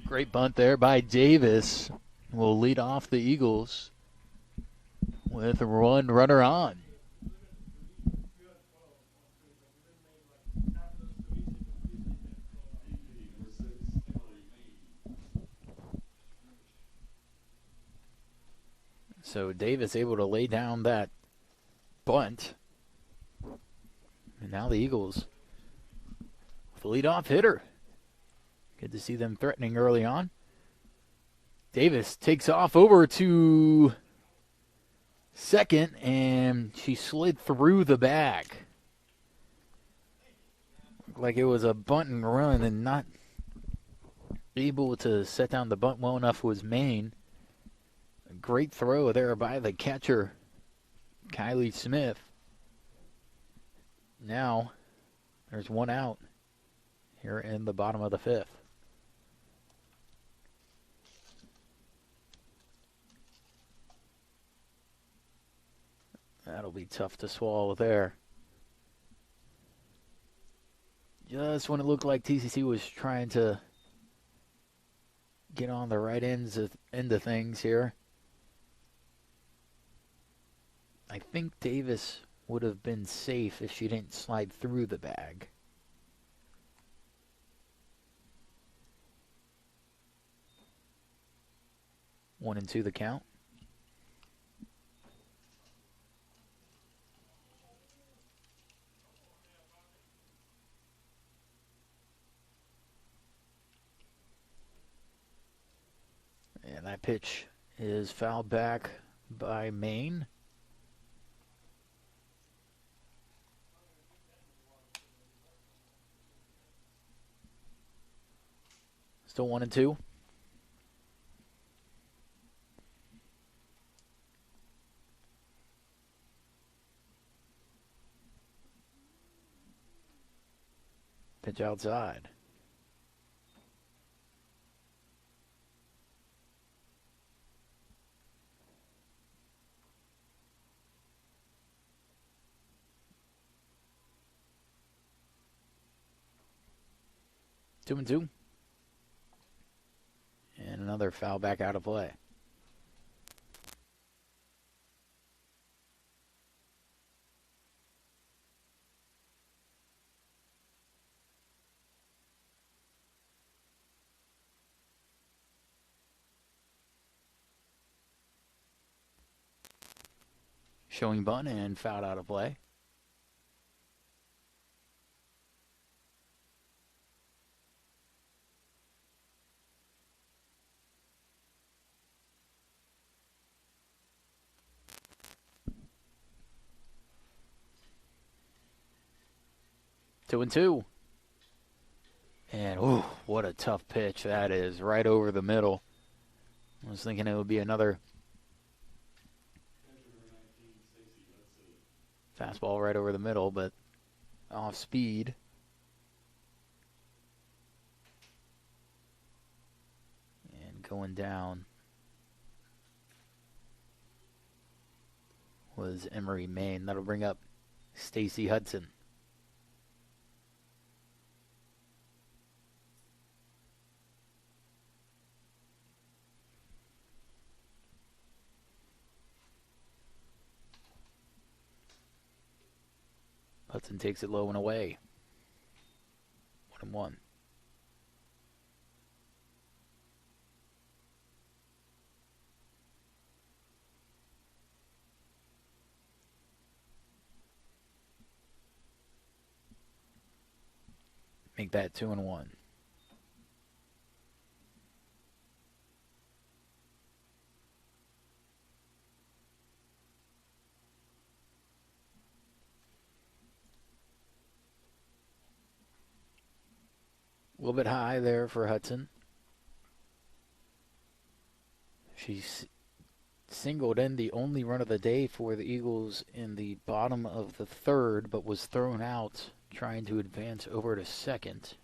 Great bunt there by Davis. Will lead off the Eagles with 1 runner on. So Davis able to lay down that bunt. And now the Eagles with the leadoff hitter. Good to see them threatening early on. Davis takes off over to second, and she slid through the bag. Looked like it was a bunt and run, and not able to set down the bunt well enough was Maine. A great throw there by the catcher, Kylie Smith. Now there's 1 out here in the bottom of the 5th. That'll be tough to swallow there. Just when it looked like TCC was trying to get on the right end of things here, I think Davis would have been safe if she didn't slide through the bag. One and two the count. That pitch is fouled back by Maine. Still 1-2. Pitch outside. Two and two. And another foul back out of play. Showing bunt and fouled out of play. Two and two. And, oh, what a tough pitch that is. Right over the middle. I was thinking it would be another fastball right over the middle, but off speed. And going down was Emery Maine. That'll bring up Stacy Hudson. Hudson takes it low and away. 1-1. Make that 2-1. A little bit high there for Hudson. She's singled in the only run of the day for the Eagles in the bottom of the third, but was thrown out trying to advance over to second.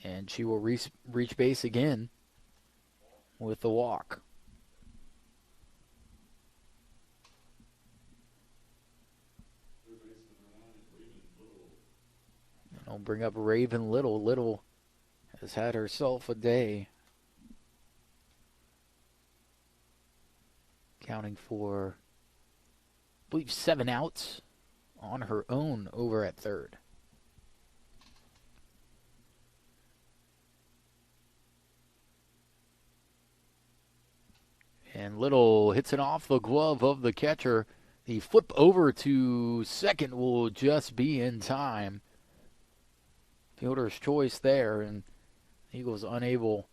And she will reach base again with the walk. I'll bring up Raven Little. Little has had herself a day. Counting for, I believe, 7 outs on her own over at third. And Little hits it off the glove of the catcher. The flip over to second will just be in time. Fielder's choice there, and Eagles unable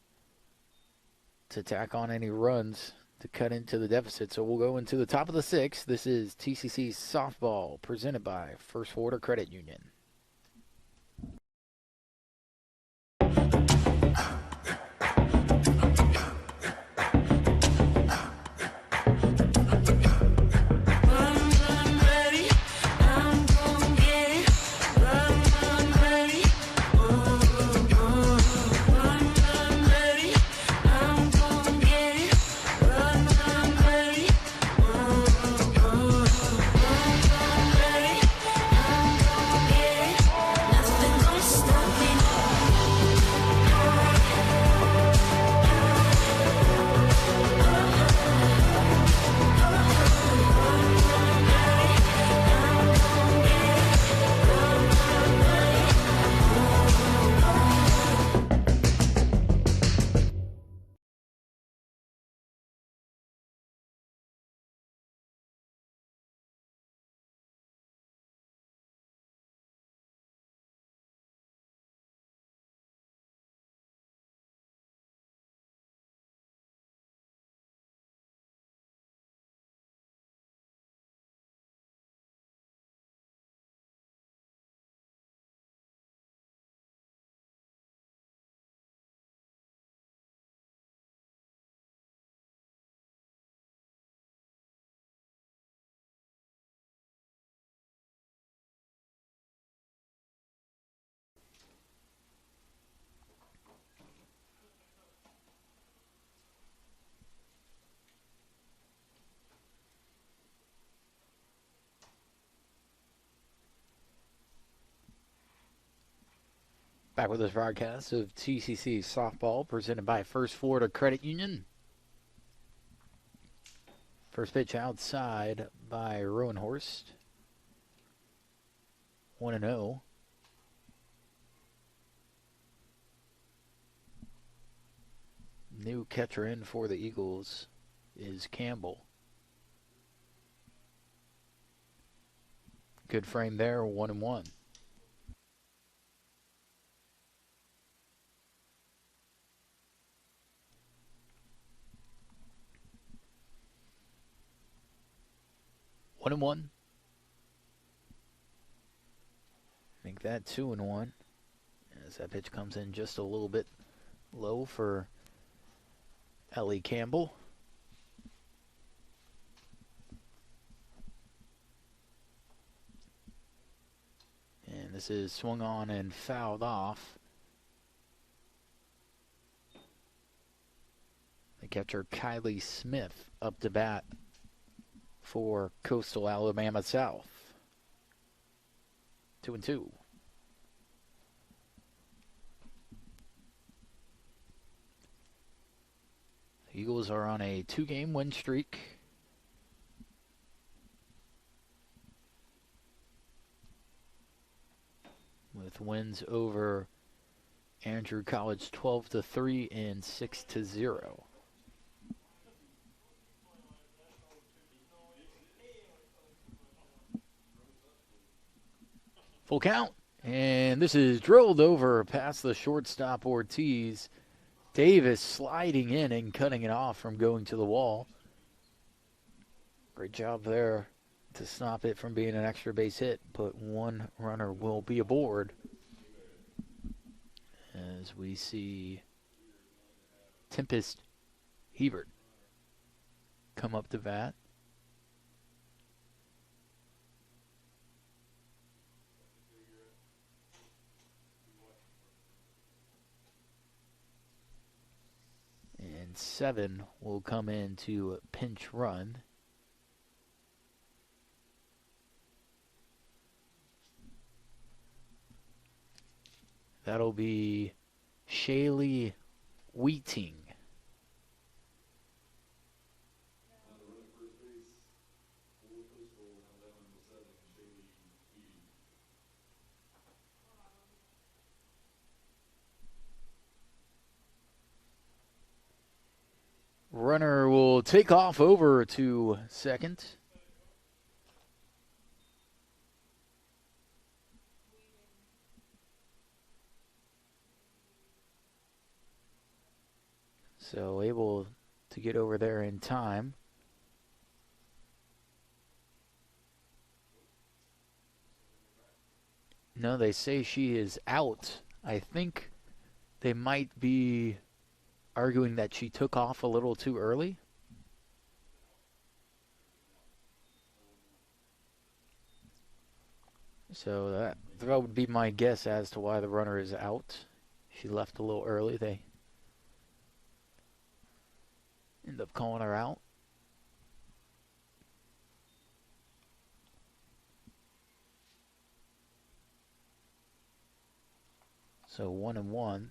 to tack on any runs to cut into the deficit. So we'll go into the top of the 6th. This is TCC Softball presented by First Florida Credit Union. Back with this broadcast of TCC softball presented by First Florida Credit Union. First pitch outside by Rowenhorst. 1-0. New catcher in for the Eagles is Campbell. Good frame there, 1-1. One and one. Make that 2-1. As that pitch comes in just a little bit low for Ellie Campbell. And this is swung on and fouled off. The catcher Kylie Smith up to bat for Coastal Alabama South. 2-2. The Eagles are on a 2-game win streak. With wins over Andrew College 12-3 and 6-0. Full count. And this is drilled over past the shortstop Ortiz. Davis sliding in and cutting it off from going to the wall. Great job there to stop it from being an extra base hit, but one runner will be aboard as we see Tempest Hebert come up to bat. And 7 will come in to pinch run. That'll be Shaylee Wheating. Runner will take off over to second. So able to get over there in time. No, they say she is out. I think they might be arguing that she took off a little too early. So that would be my guess as to why the runner is out. She left a little early. They end up calling her out. So 1-1.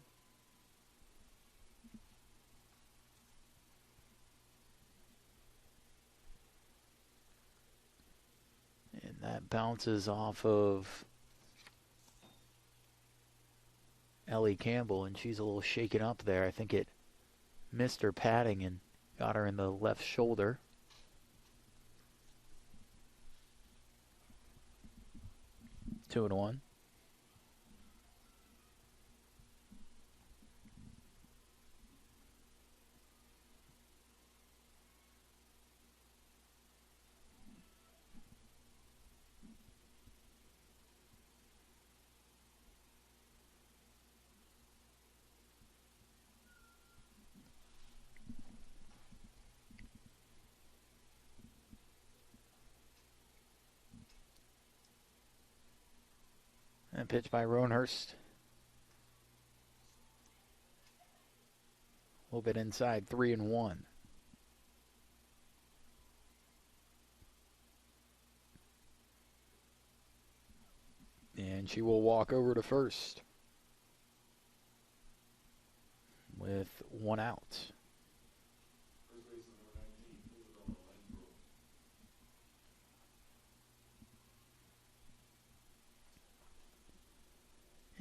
And that bounces off of Ellie Campbell, and she's a little shaken up there. I think it missed her padding and got her in the left shoulder. It's 2-1. And pitch by Rowenhorst. A little bit inside, 3-1. And she will walk over to first. with one out.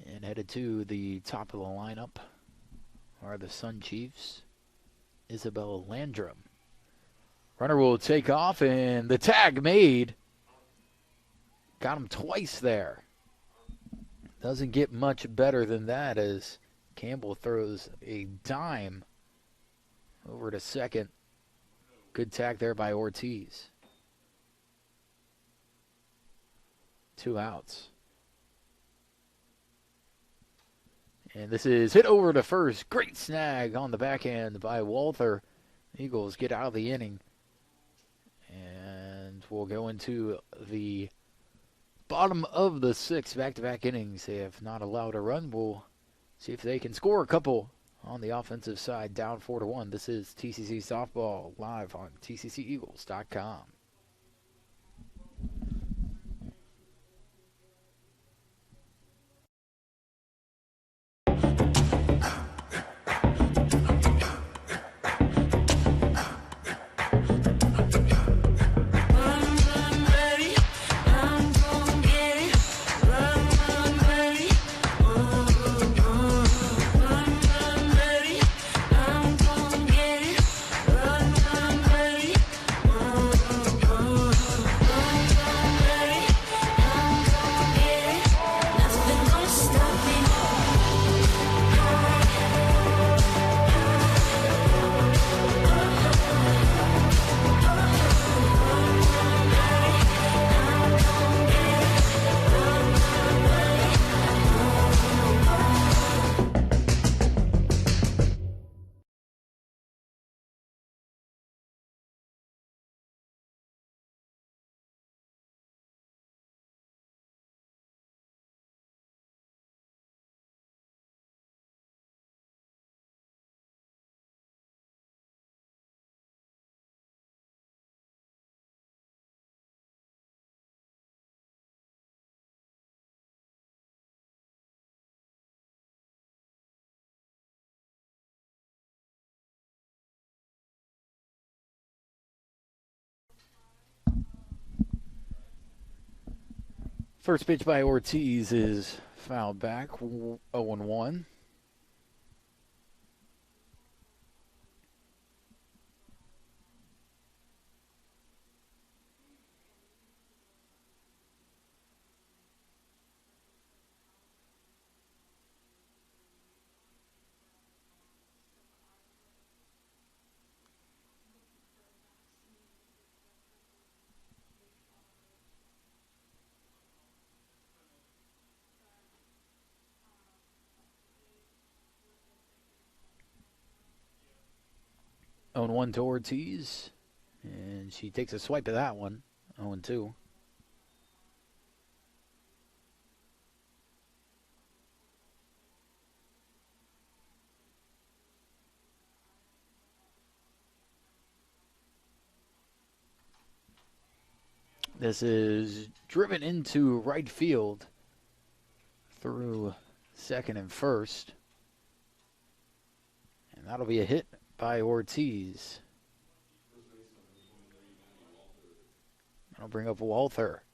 And headed to the top of the lineup are the Sun Chiefs, Isabella Landrum. Runner will take off, and the tag made. Got him twice there. Doesn't get much better than that as Campbell throws a dime over to second. Good tag there by Ortiz. 2 outs. And this is hit over to first. Great snag on the backhand by Walther. Eagles get out of the inning. And we'll go into the bottom of the 6th. Back-to-back innings. They have not allowed a run. We'll see if they can score a couple on the offensive side. Down 4-1. This is TCC Softball live on TCCEagles.com. First pitch by Ortiz is fouled back, 0-1. On 1 to Ortiz, and she takes a swipe at that one. 0-2. This is driven into right field through second and first, and that'll be a hit by Ortiz. That'll bring up Walther.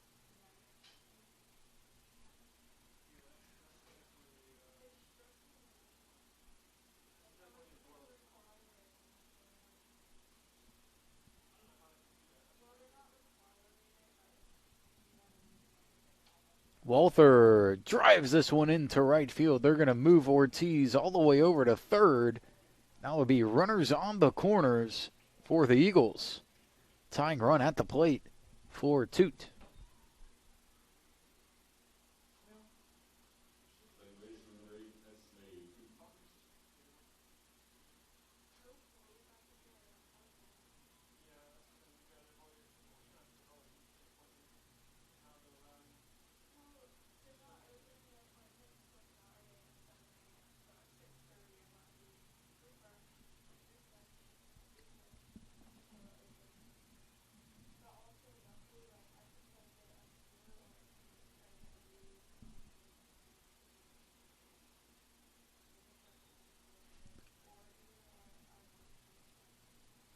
Walther drives this one into right field. They're going to move Ortiz all the way over to third. Now will be runners on the corners for the Eagles. Tying run at the plate for Toot.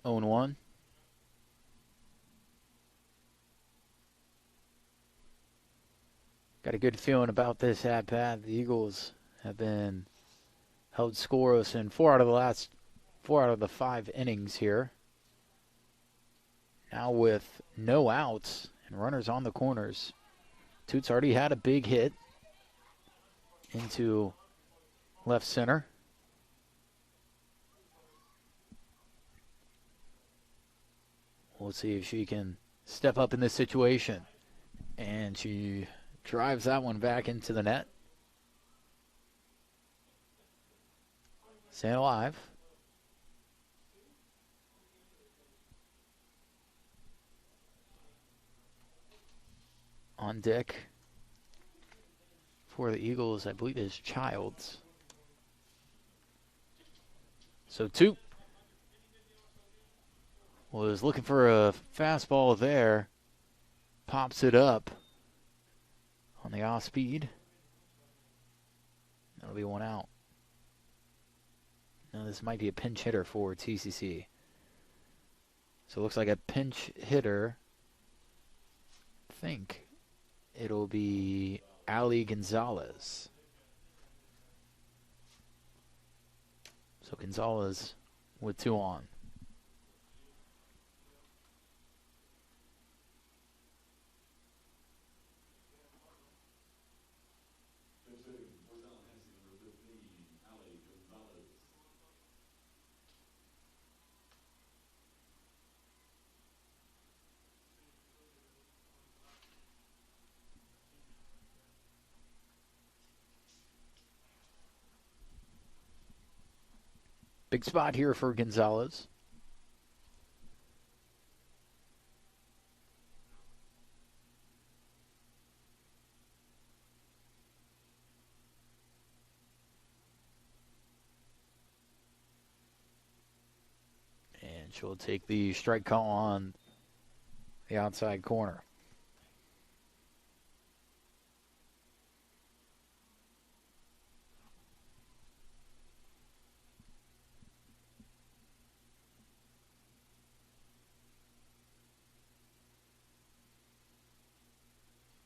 0-1. Got a good feeling about this at bat. The Eagles have been held scoreless in 4 out of the 5 innings here. Now with no outs and runners on the corners, Toots already had a big hit into left center. We'll see if she can step up in this situation. And she drives that one back into the net. Staying alive. On deck for the Eagles, I believe, is Childs. So Toot was looking for a fastball there. Pops it up on the off speed. That'll be one out. Now this might be a pinch hitter for TCC. So it looks like a pinch hitter. I think it'll be Ali Gonzalez. So Gonzalez with 2 on. Big spot here for Gonzalez. And she'll take the strike call on the outside corner.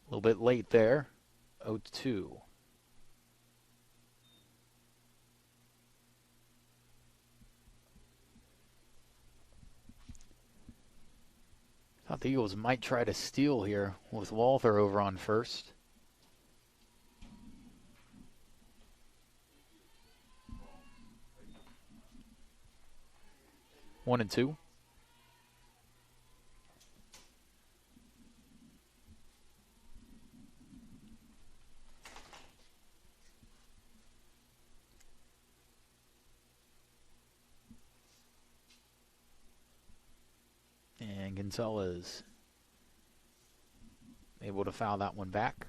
A little bit late there. 0-2. Thought the Eagles might try to steal here with Walther over on first. One and two. And Gonzalez able to foul that one back.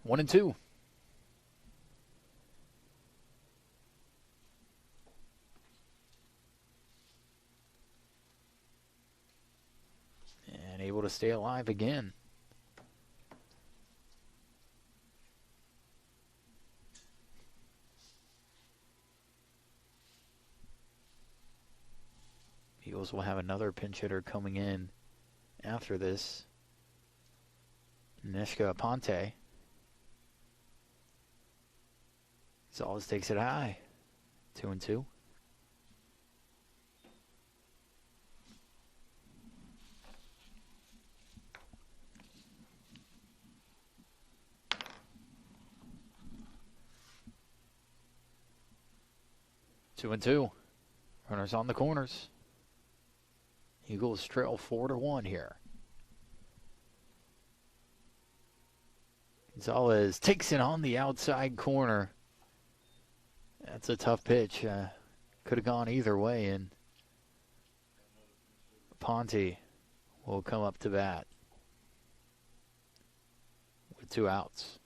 One and two. And able to stay alive again. Eagles will have another pinch hitter coming in after this. Neshka Aponte. Gonzalez takes it high. 2-2. Two and two. Runners on the corners. Eagles trail 4-1 here. Gonzalez takes it on the outside corner. That's a tough pitch. Could have gone either way, and Ponte will come up to bat with 2 outs.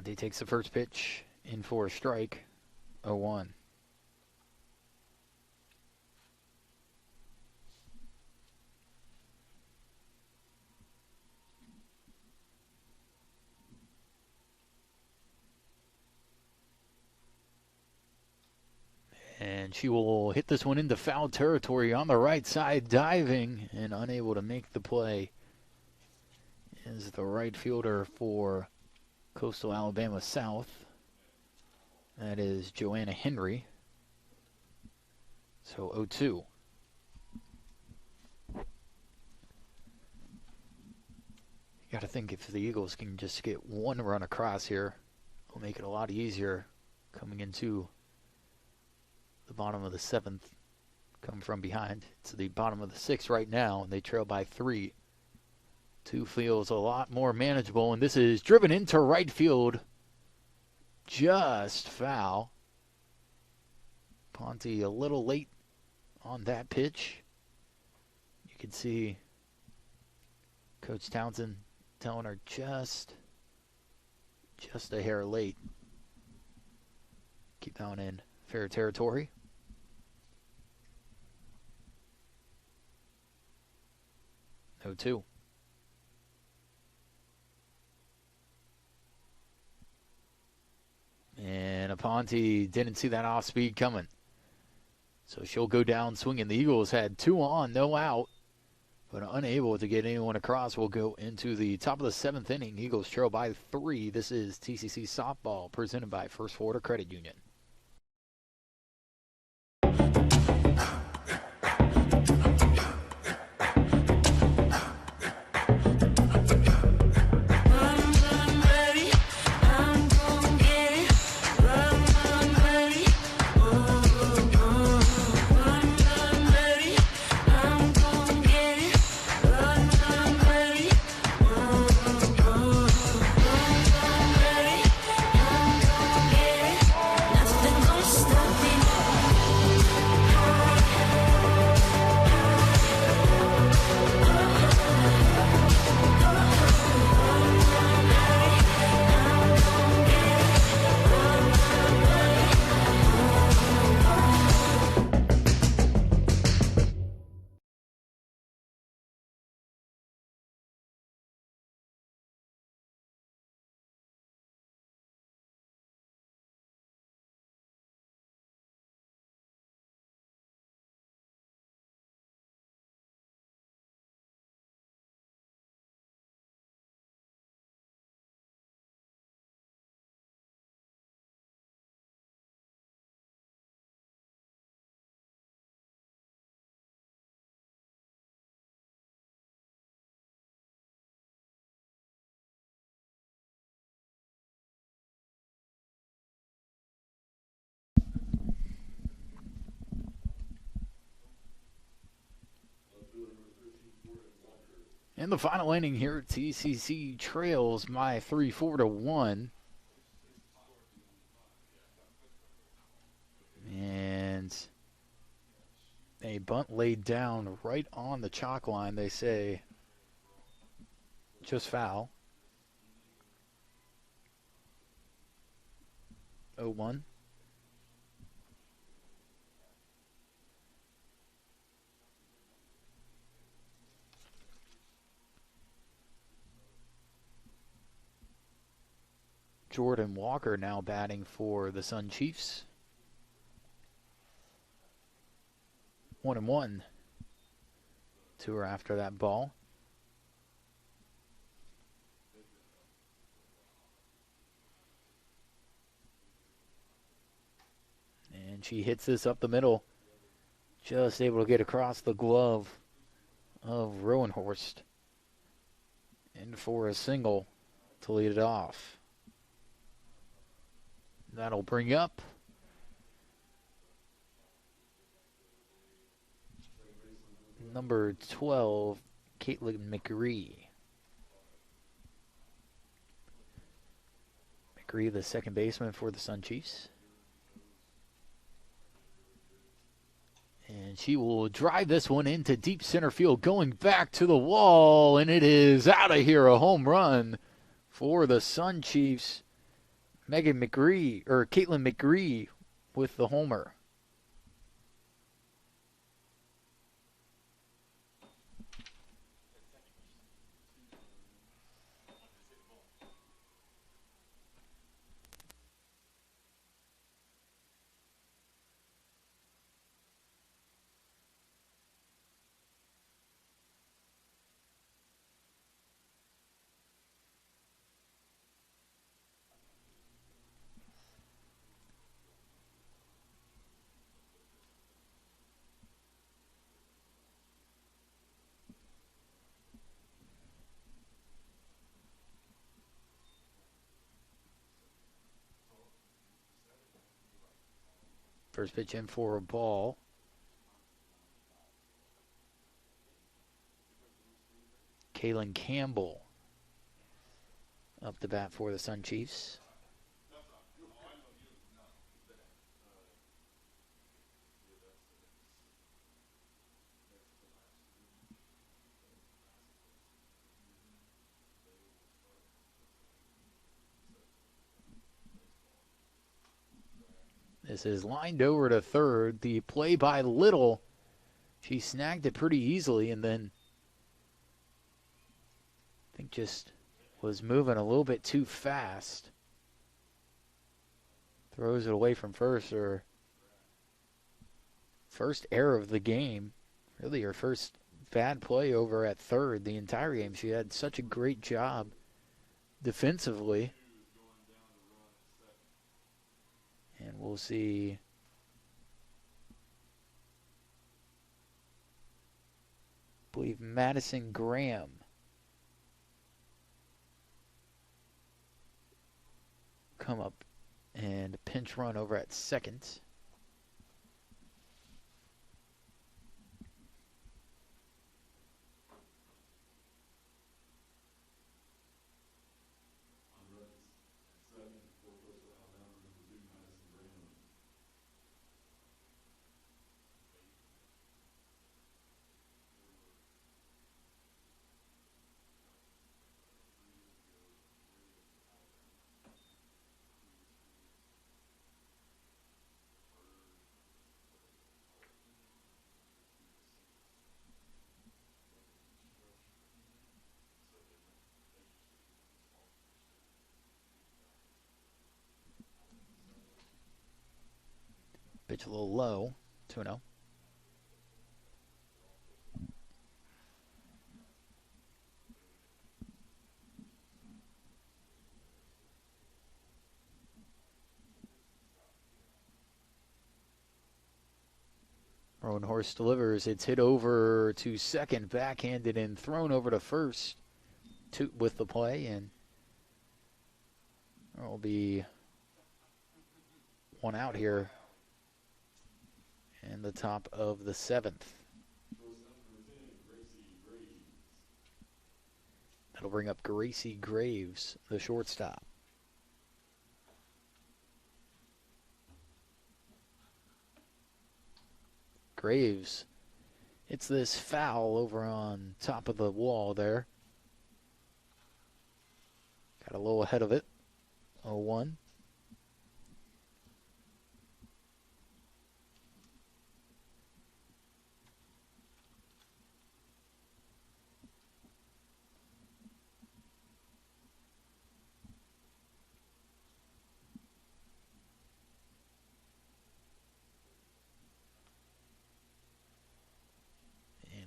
Ponte takes the first pitch in for a strike, 0-1. And she will hit this one into foul territory on the right side, diving and unable to make the play. Is the right fielder for Coastal Alabama South. That is Joanna Henry. So 0-2. You got to think if the Eagles can just get one run across here, it'll make it a lot easier coming into the bottom of the 7th. Come from behind. It's the bottom of the 6th right now, and they trail by 3. 2 feels a lot more manageable, and this is driven into right field. Just foul. Ponte a little late on that pitch. You can see Coach Townsend telling her just a hair late. Keep that one in fair territory. 0-2. And Aponte didn't see that off speed coming. So she'll go down swinging. The Eagles had 2 on, no out, but unable to get anyone across. We'll go into the top of the 7th inning. Eagles trail by 3. This is TCC Softball presented by First Florida Credit Union. In the final inning here, TCC trails by 3-4-1. And a bunt laid down right on the chalk line. They say just foul. 0-1. Jordan Walker now batting for the Sun Chiefs. 1-1. 2 are after that ball. And she hits this up the middle. Just able to get across the glove of Rowenhorst. In for a single to lead it off. That'll bring up number 12, Caitlin McCree. McCree, the second baseman for the Sun Chiefs. And she will drive this one into deep center field, going back to the wall, and it is out of here, a home run for the Sun Chiefs. Megan McGree, or Caitlin McGree with the homer. First pitch in for a ball. Kaylin Campbell up the bat for the Sun Chiefs. This is lined over to third. The play by Little. She snagged it pretty easily and then I think just was moving a little bit too fast. Throws it away from first, or first error of the game. Really her first bad play over at third the entire game. She had such a great job defensively. And we'll see. I believe Madison Graham come up and pinch run over at second. Pitch a little low, 2-0. Roan Horse delivers. It's hit over to second, backhanded and thrown over to first with the play, and there will be one out here in the top of the seventh. That'll bring up Gracie Graves, the shortstop. Graves hits this foul over on top of the wall there. Got a little ahead of it. 0-1.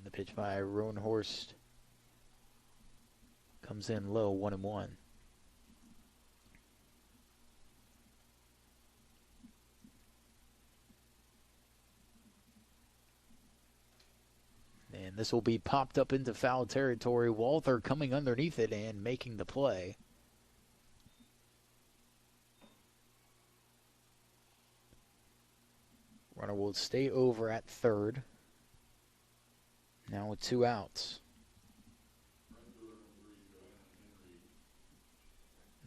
The pitch by Roanhorst comes in low, 1-1. And this will be popped up into foul territory. Walther coming underneath it and making the play. Runner will stay over at third. Now with 2 outs.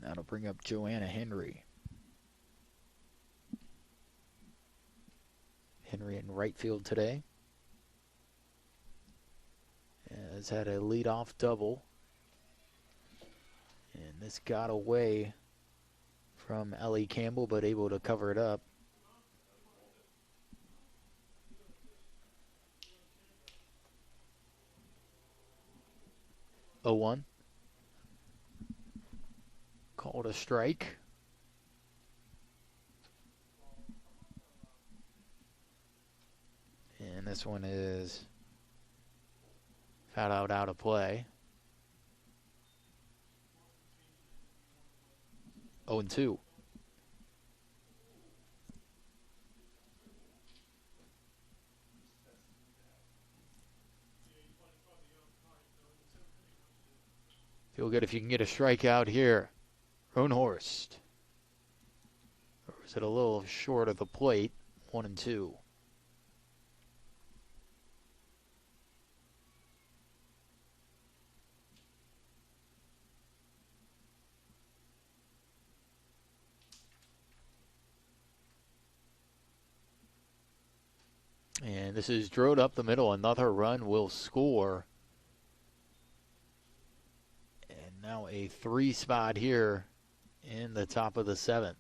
That'll bring up Joanna Henry. Henry in right field today. Has had a leadoff double. And this got away from Ellie Campbell, but able to cover it up. Oh, 1. Called a strike. And this one is fouled out of play. 0-2. Feel good if you can get a strikeout here. Roanhorst. Or is it a little short of the plate? 1-2. And this is drilled up the middle. Another run will score. And now a 3 spot here in the top of the 7th.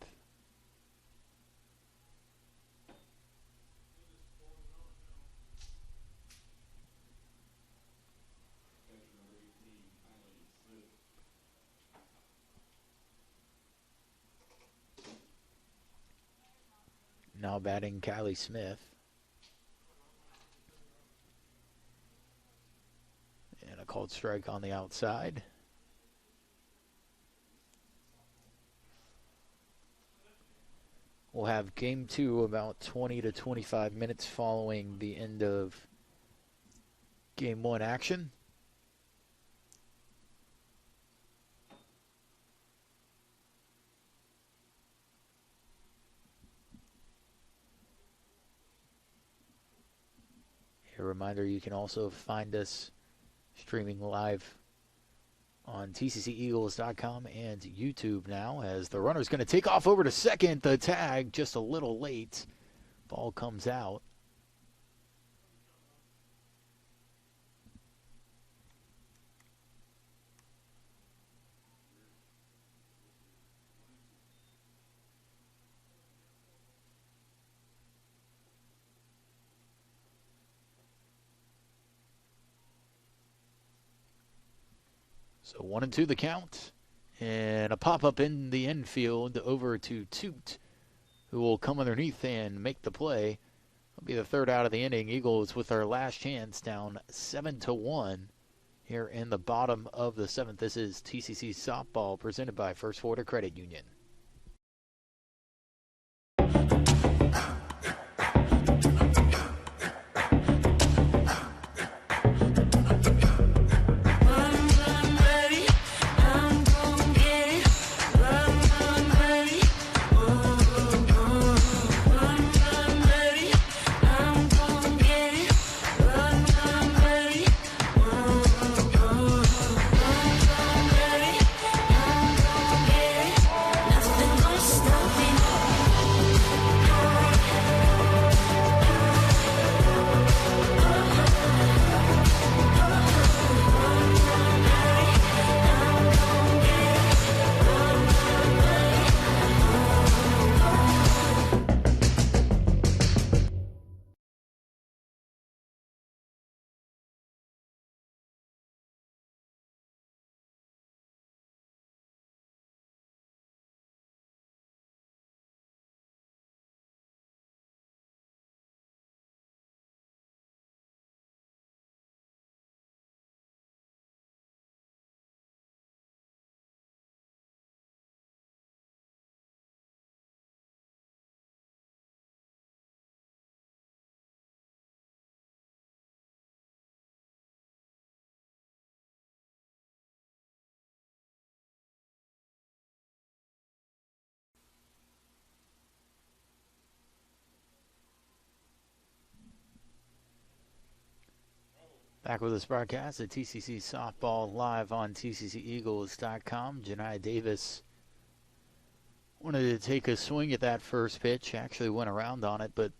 Now batting Kylie Smith. And a called strike on the outside. We'll have game 2 about 20 to 25 minutes following the end of game 1 action. A reminder, you can also find us streaming live on TCCEagles.com and YouTube now, as the runner's going to take off over to second. The tag just a little late. Ball comes out. So 1-2 the count. And a pop-up in the infield over to Toot, who will come underneath and make the play. It'll be the 3rd out of the inning. Eagles with their last chance, down 7-1 here in the bottom of the 7th. This is TCC Softball presented by First Florida Credit Union. Back with this broadcast at TCC Softball live on TCCEagles.com. Janiah Davis wanted to take a swing at that first pitch. Actually went around on it, but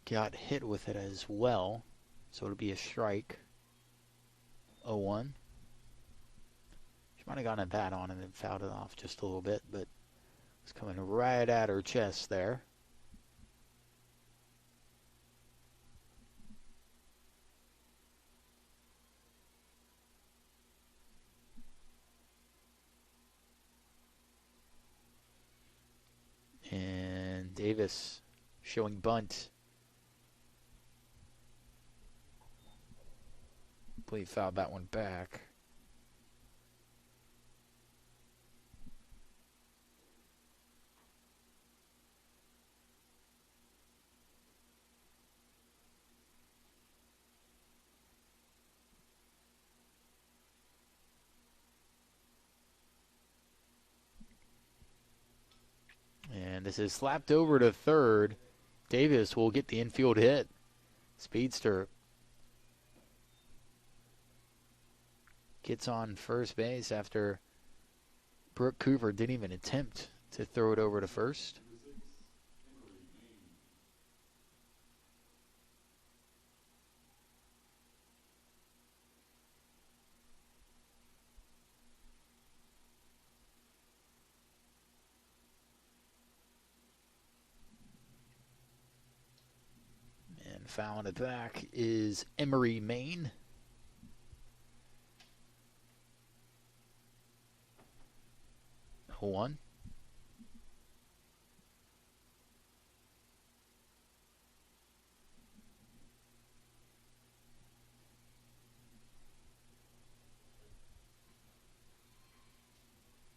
got hit with it as well. So it'll be a strike. 0-1. She might have gotten a bat on it and fouled it off just a little bit, but It's coming right at her chest there. And Davis showing bunt. I believe fouled that one back. And this is slapped over to third. Davis will get the infield hit. Speedster gets on first base after Brooke Cooper didn't even attempt to throw it over to first. And fouling it back is Emery Main. One.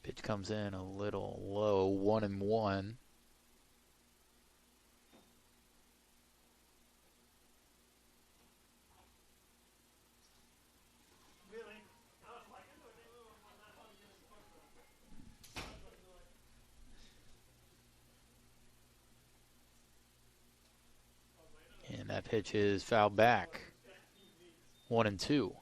Pitch comes in a little low, 1-1. And that pitch is fouled back. 1-2.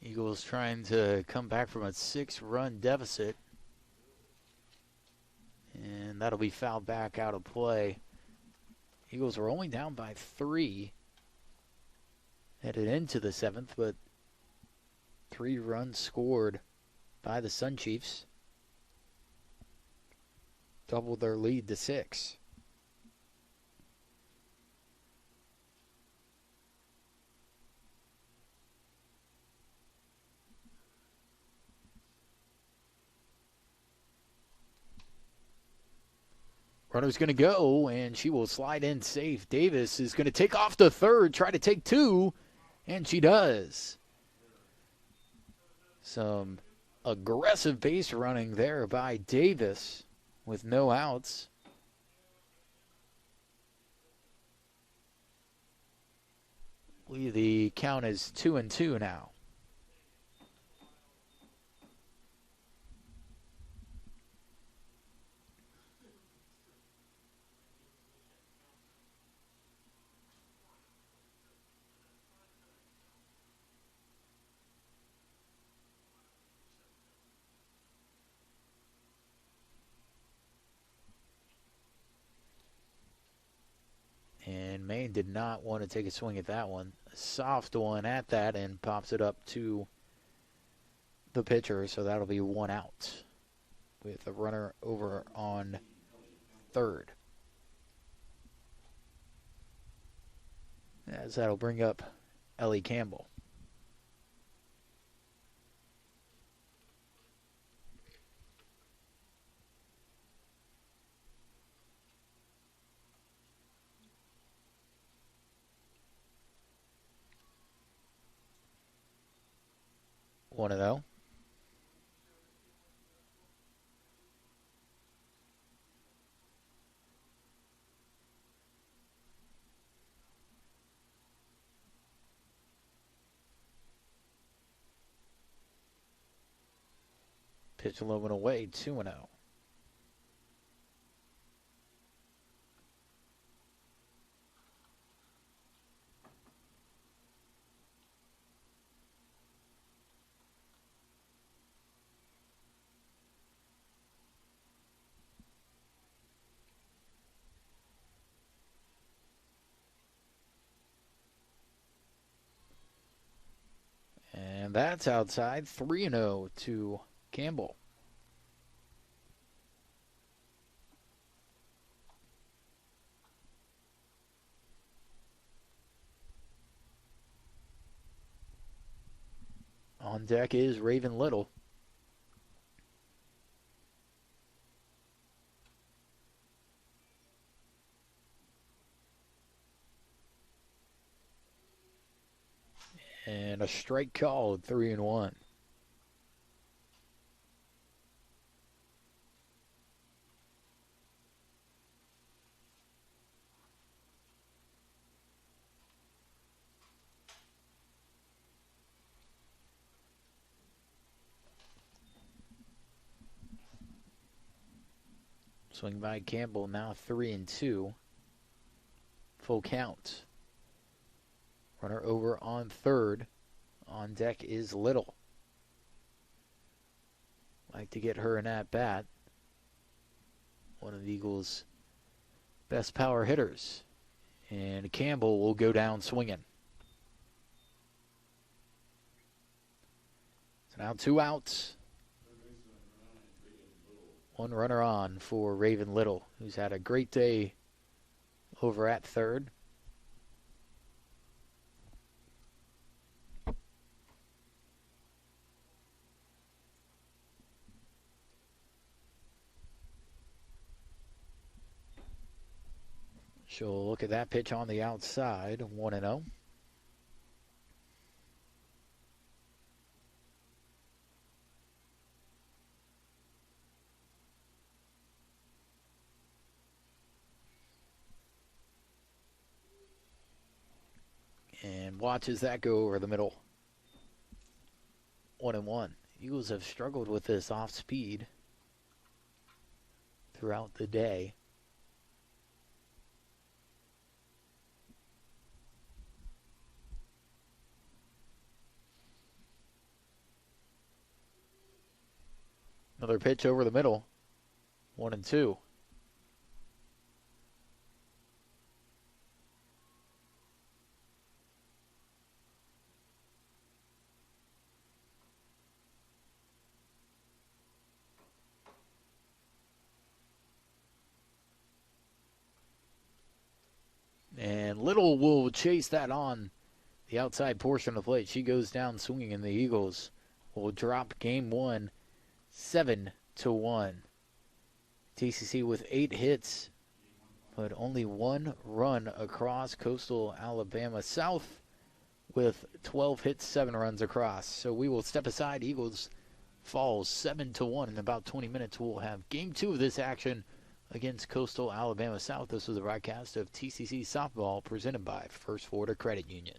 Eagles trying to come back from a 6-run deficit. And that'll be fouled back out of play. Eagles were only down by 3 headed into the 7th, but 3 runs scored by the Sun Chiefs. Doubled their lead to 6. Runner's going to go, and she will slide in safe. Davis is going to take off to third, try to take 2, and she does. Some aggressive base running there by Davis with no outs. I believe the count is 2-2 now. And Maine did not want to take a swing at that one. A soft one at that and pops it up to the pitcher, so that'll be 1 out with a runner over on third. As that'll bring up Ellie Campbell. One of them. Pitch low and away, 2-0. And that's outside. 3-0 to Campbell. On deck is Raven Little. And a strike called, 3-1. Swing by Campbell, now 3-2. Full count. Runner over on third. On deck is Little. Like to get her an at-bat. One of the Eagles' best power hitters. And Campbell will go down swinging. So now 2 outs. 1 runner on for Raven Little, who's had a great day over at third. She'll look at that pitch on the outside, 1-0. And watches that go over the middle. 1-1. Eagles have struggled with this off speed throughout the day. Another pitch over the middle. 1-2. And Little will chase that on the outside portion of the plate. She goes down swinging, and the Eagles will drop game 1, 7-1. TCC with 8 hits, but only 1 run across. Coastal Alabama South with 12 hits, 7 runs across. So we will step aside. Eagles falls 7-1. In about 20 minutes, we'll have game 2 of this action against Coastal Alabama South. This was a broadcast of TCC softball presented by First Florida Credit Union.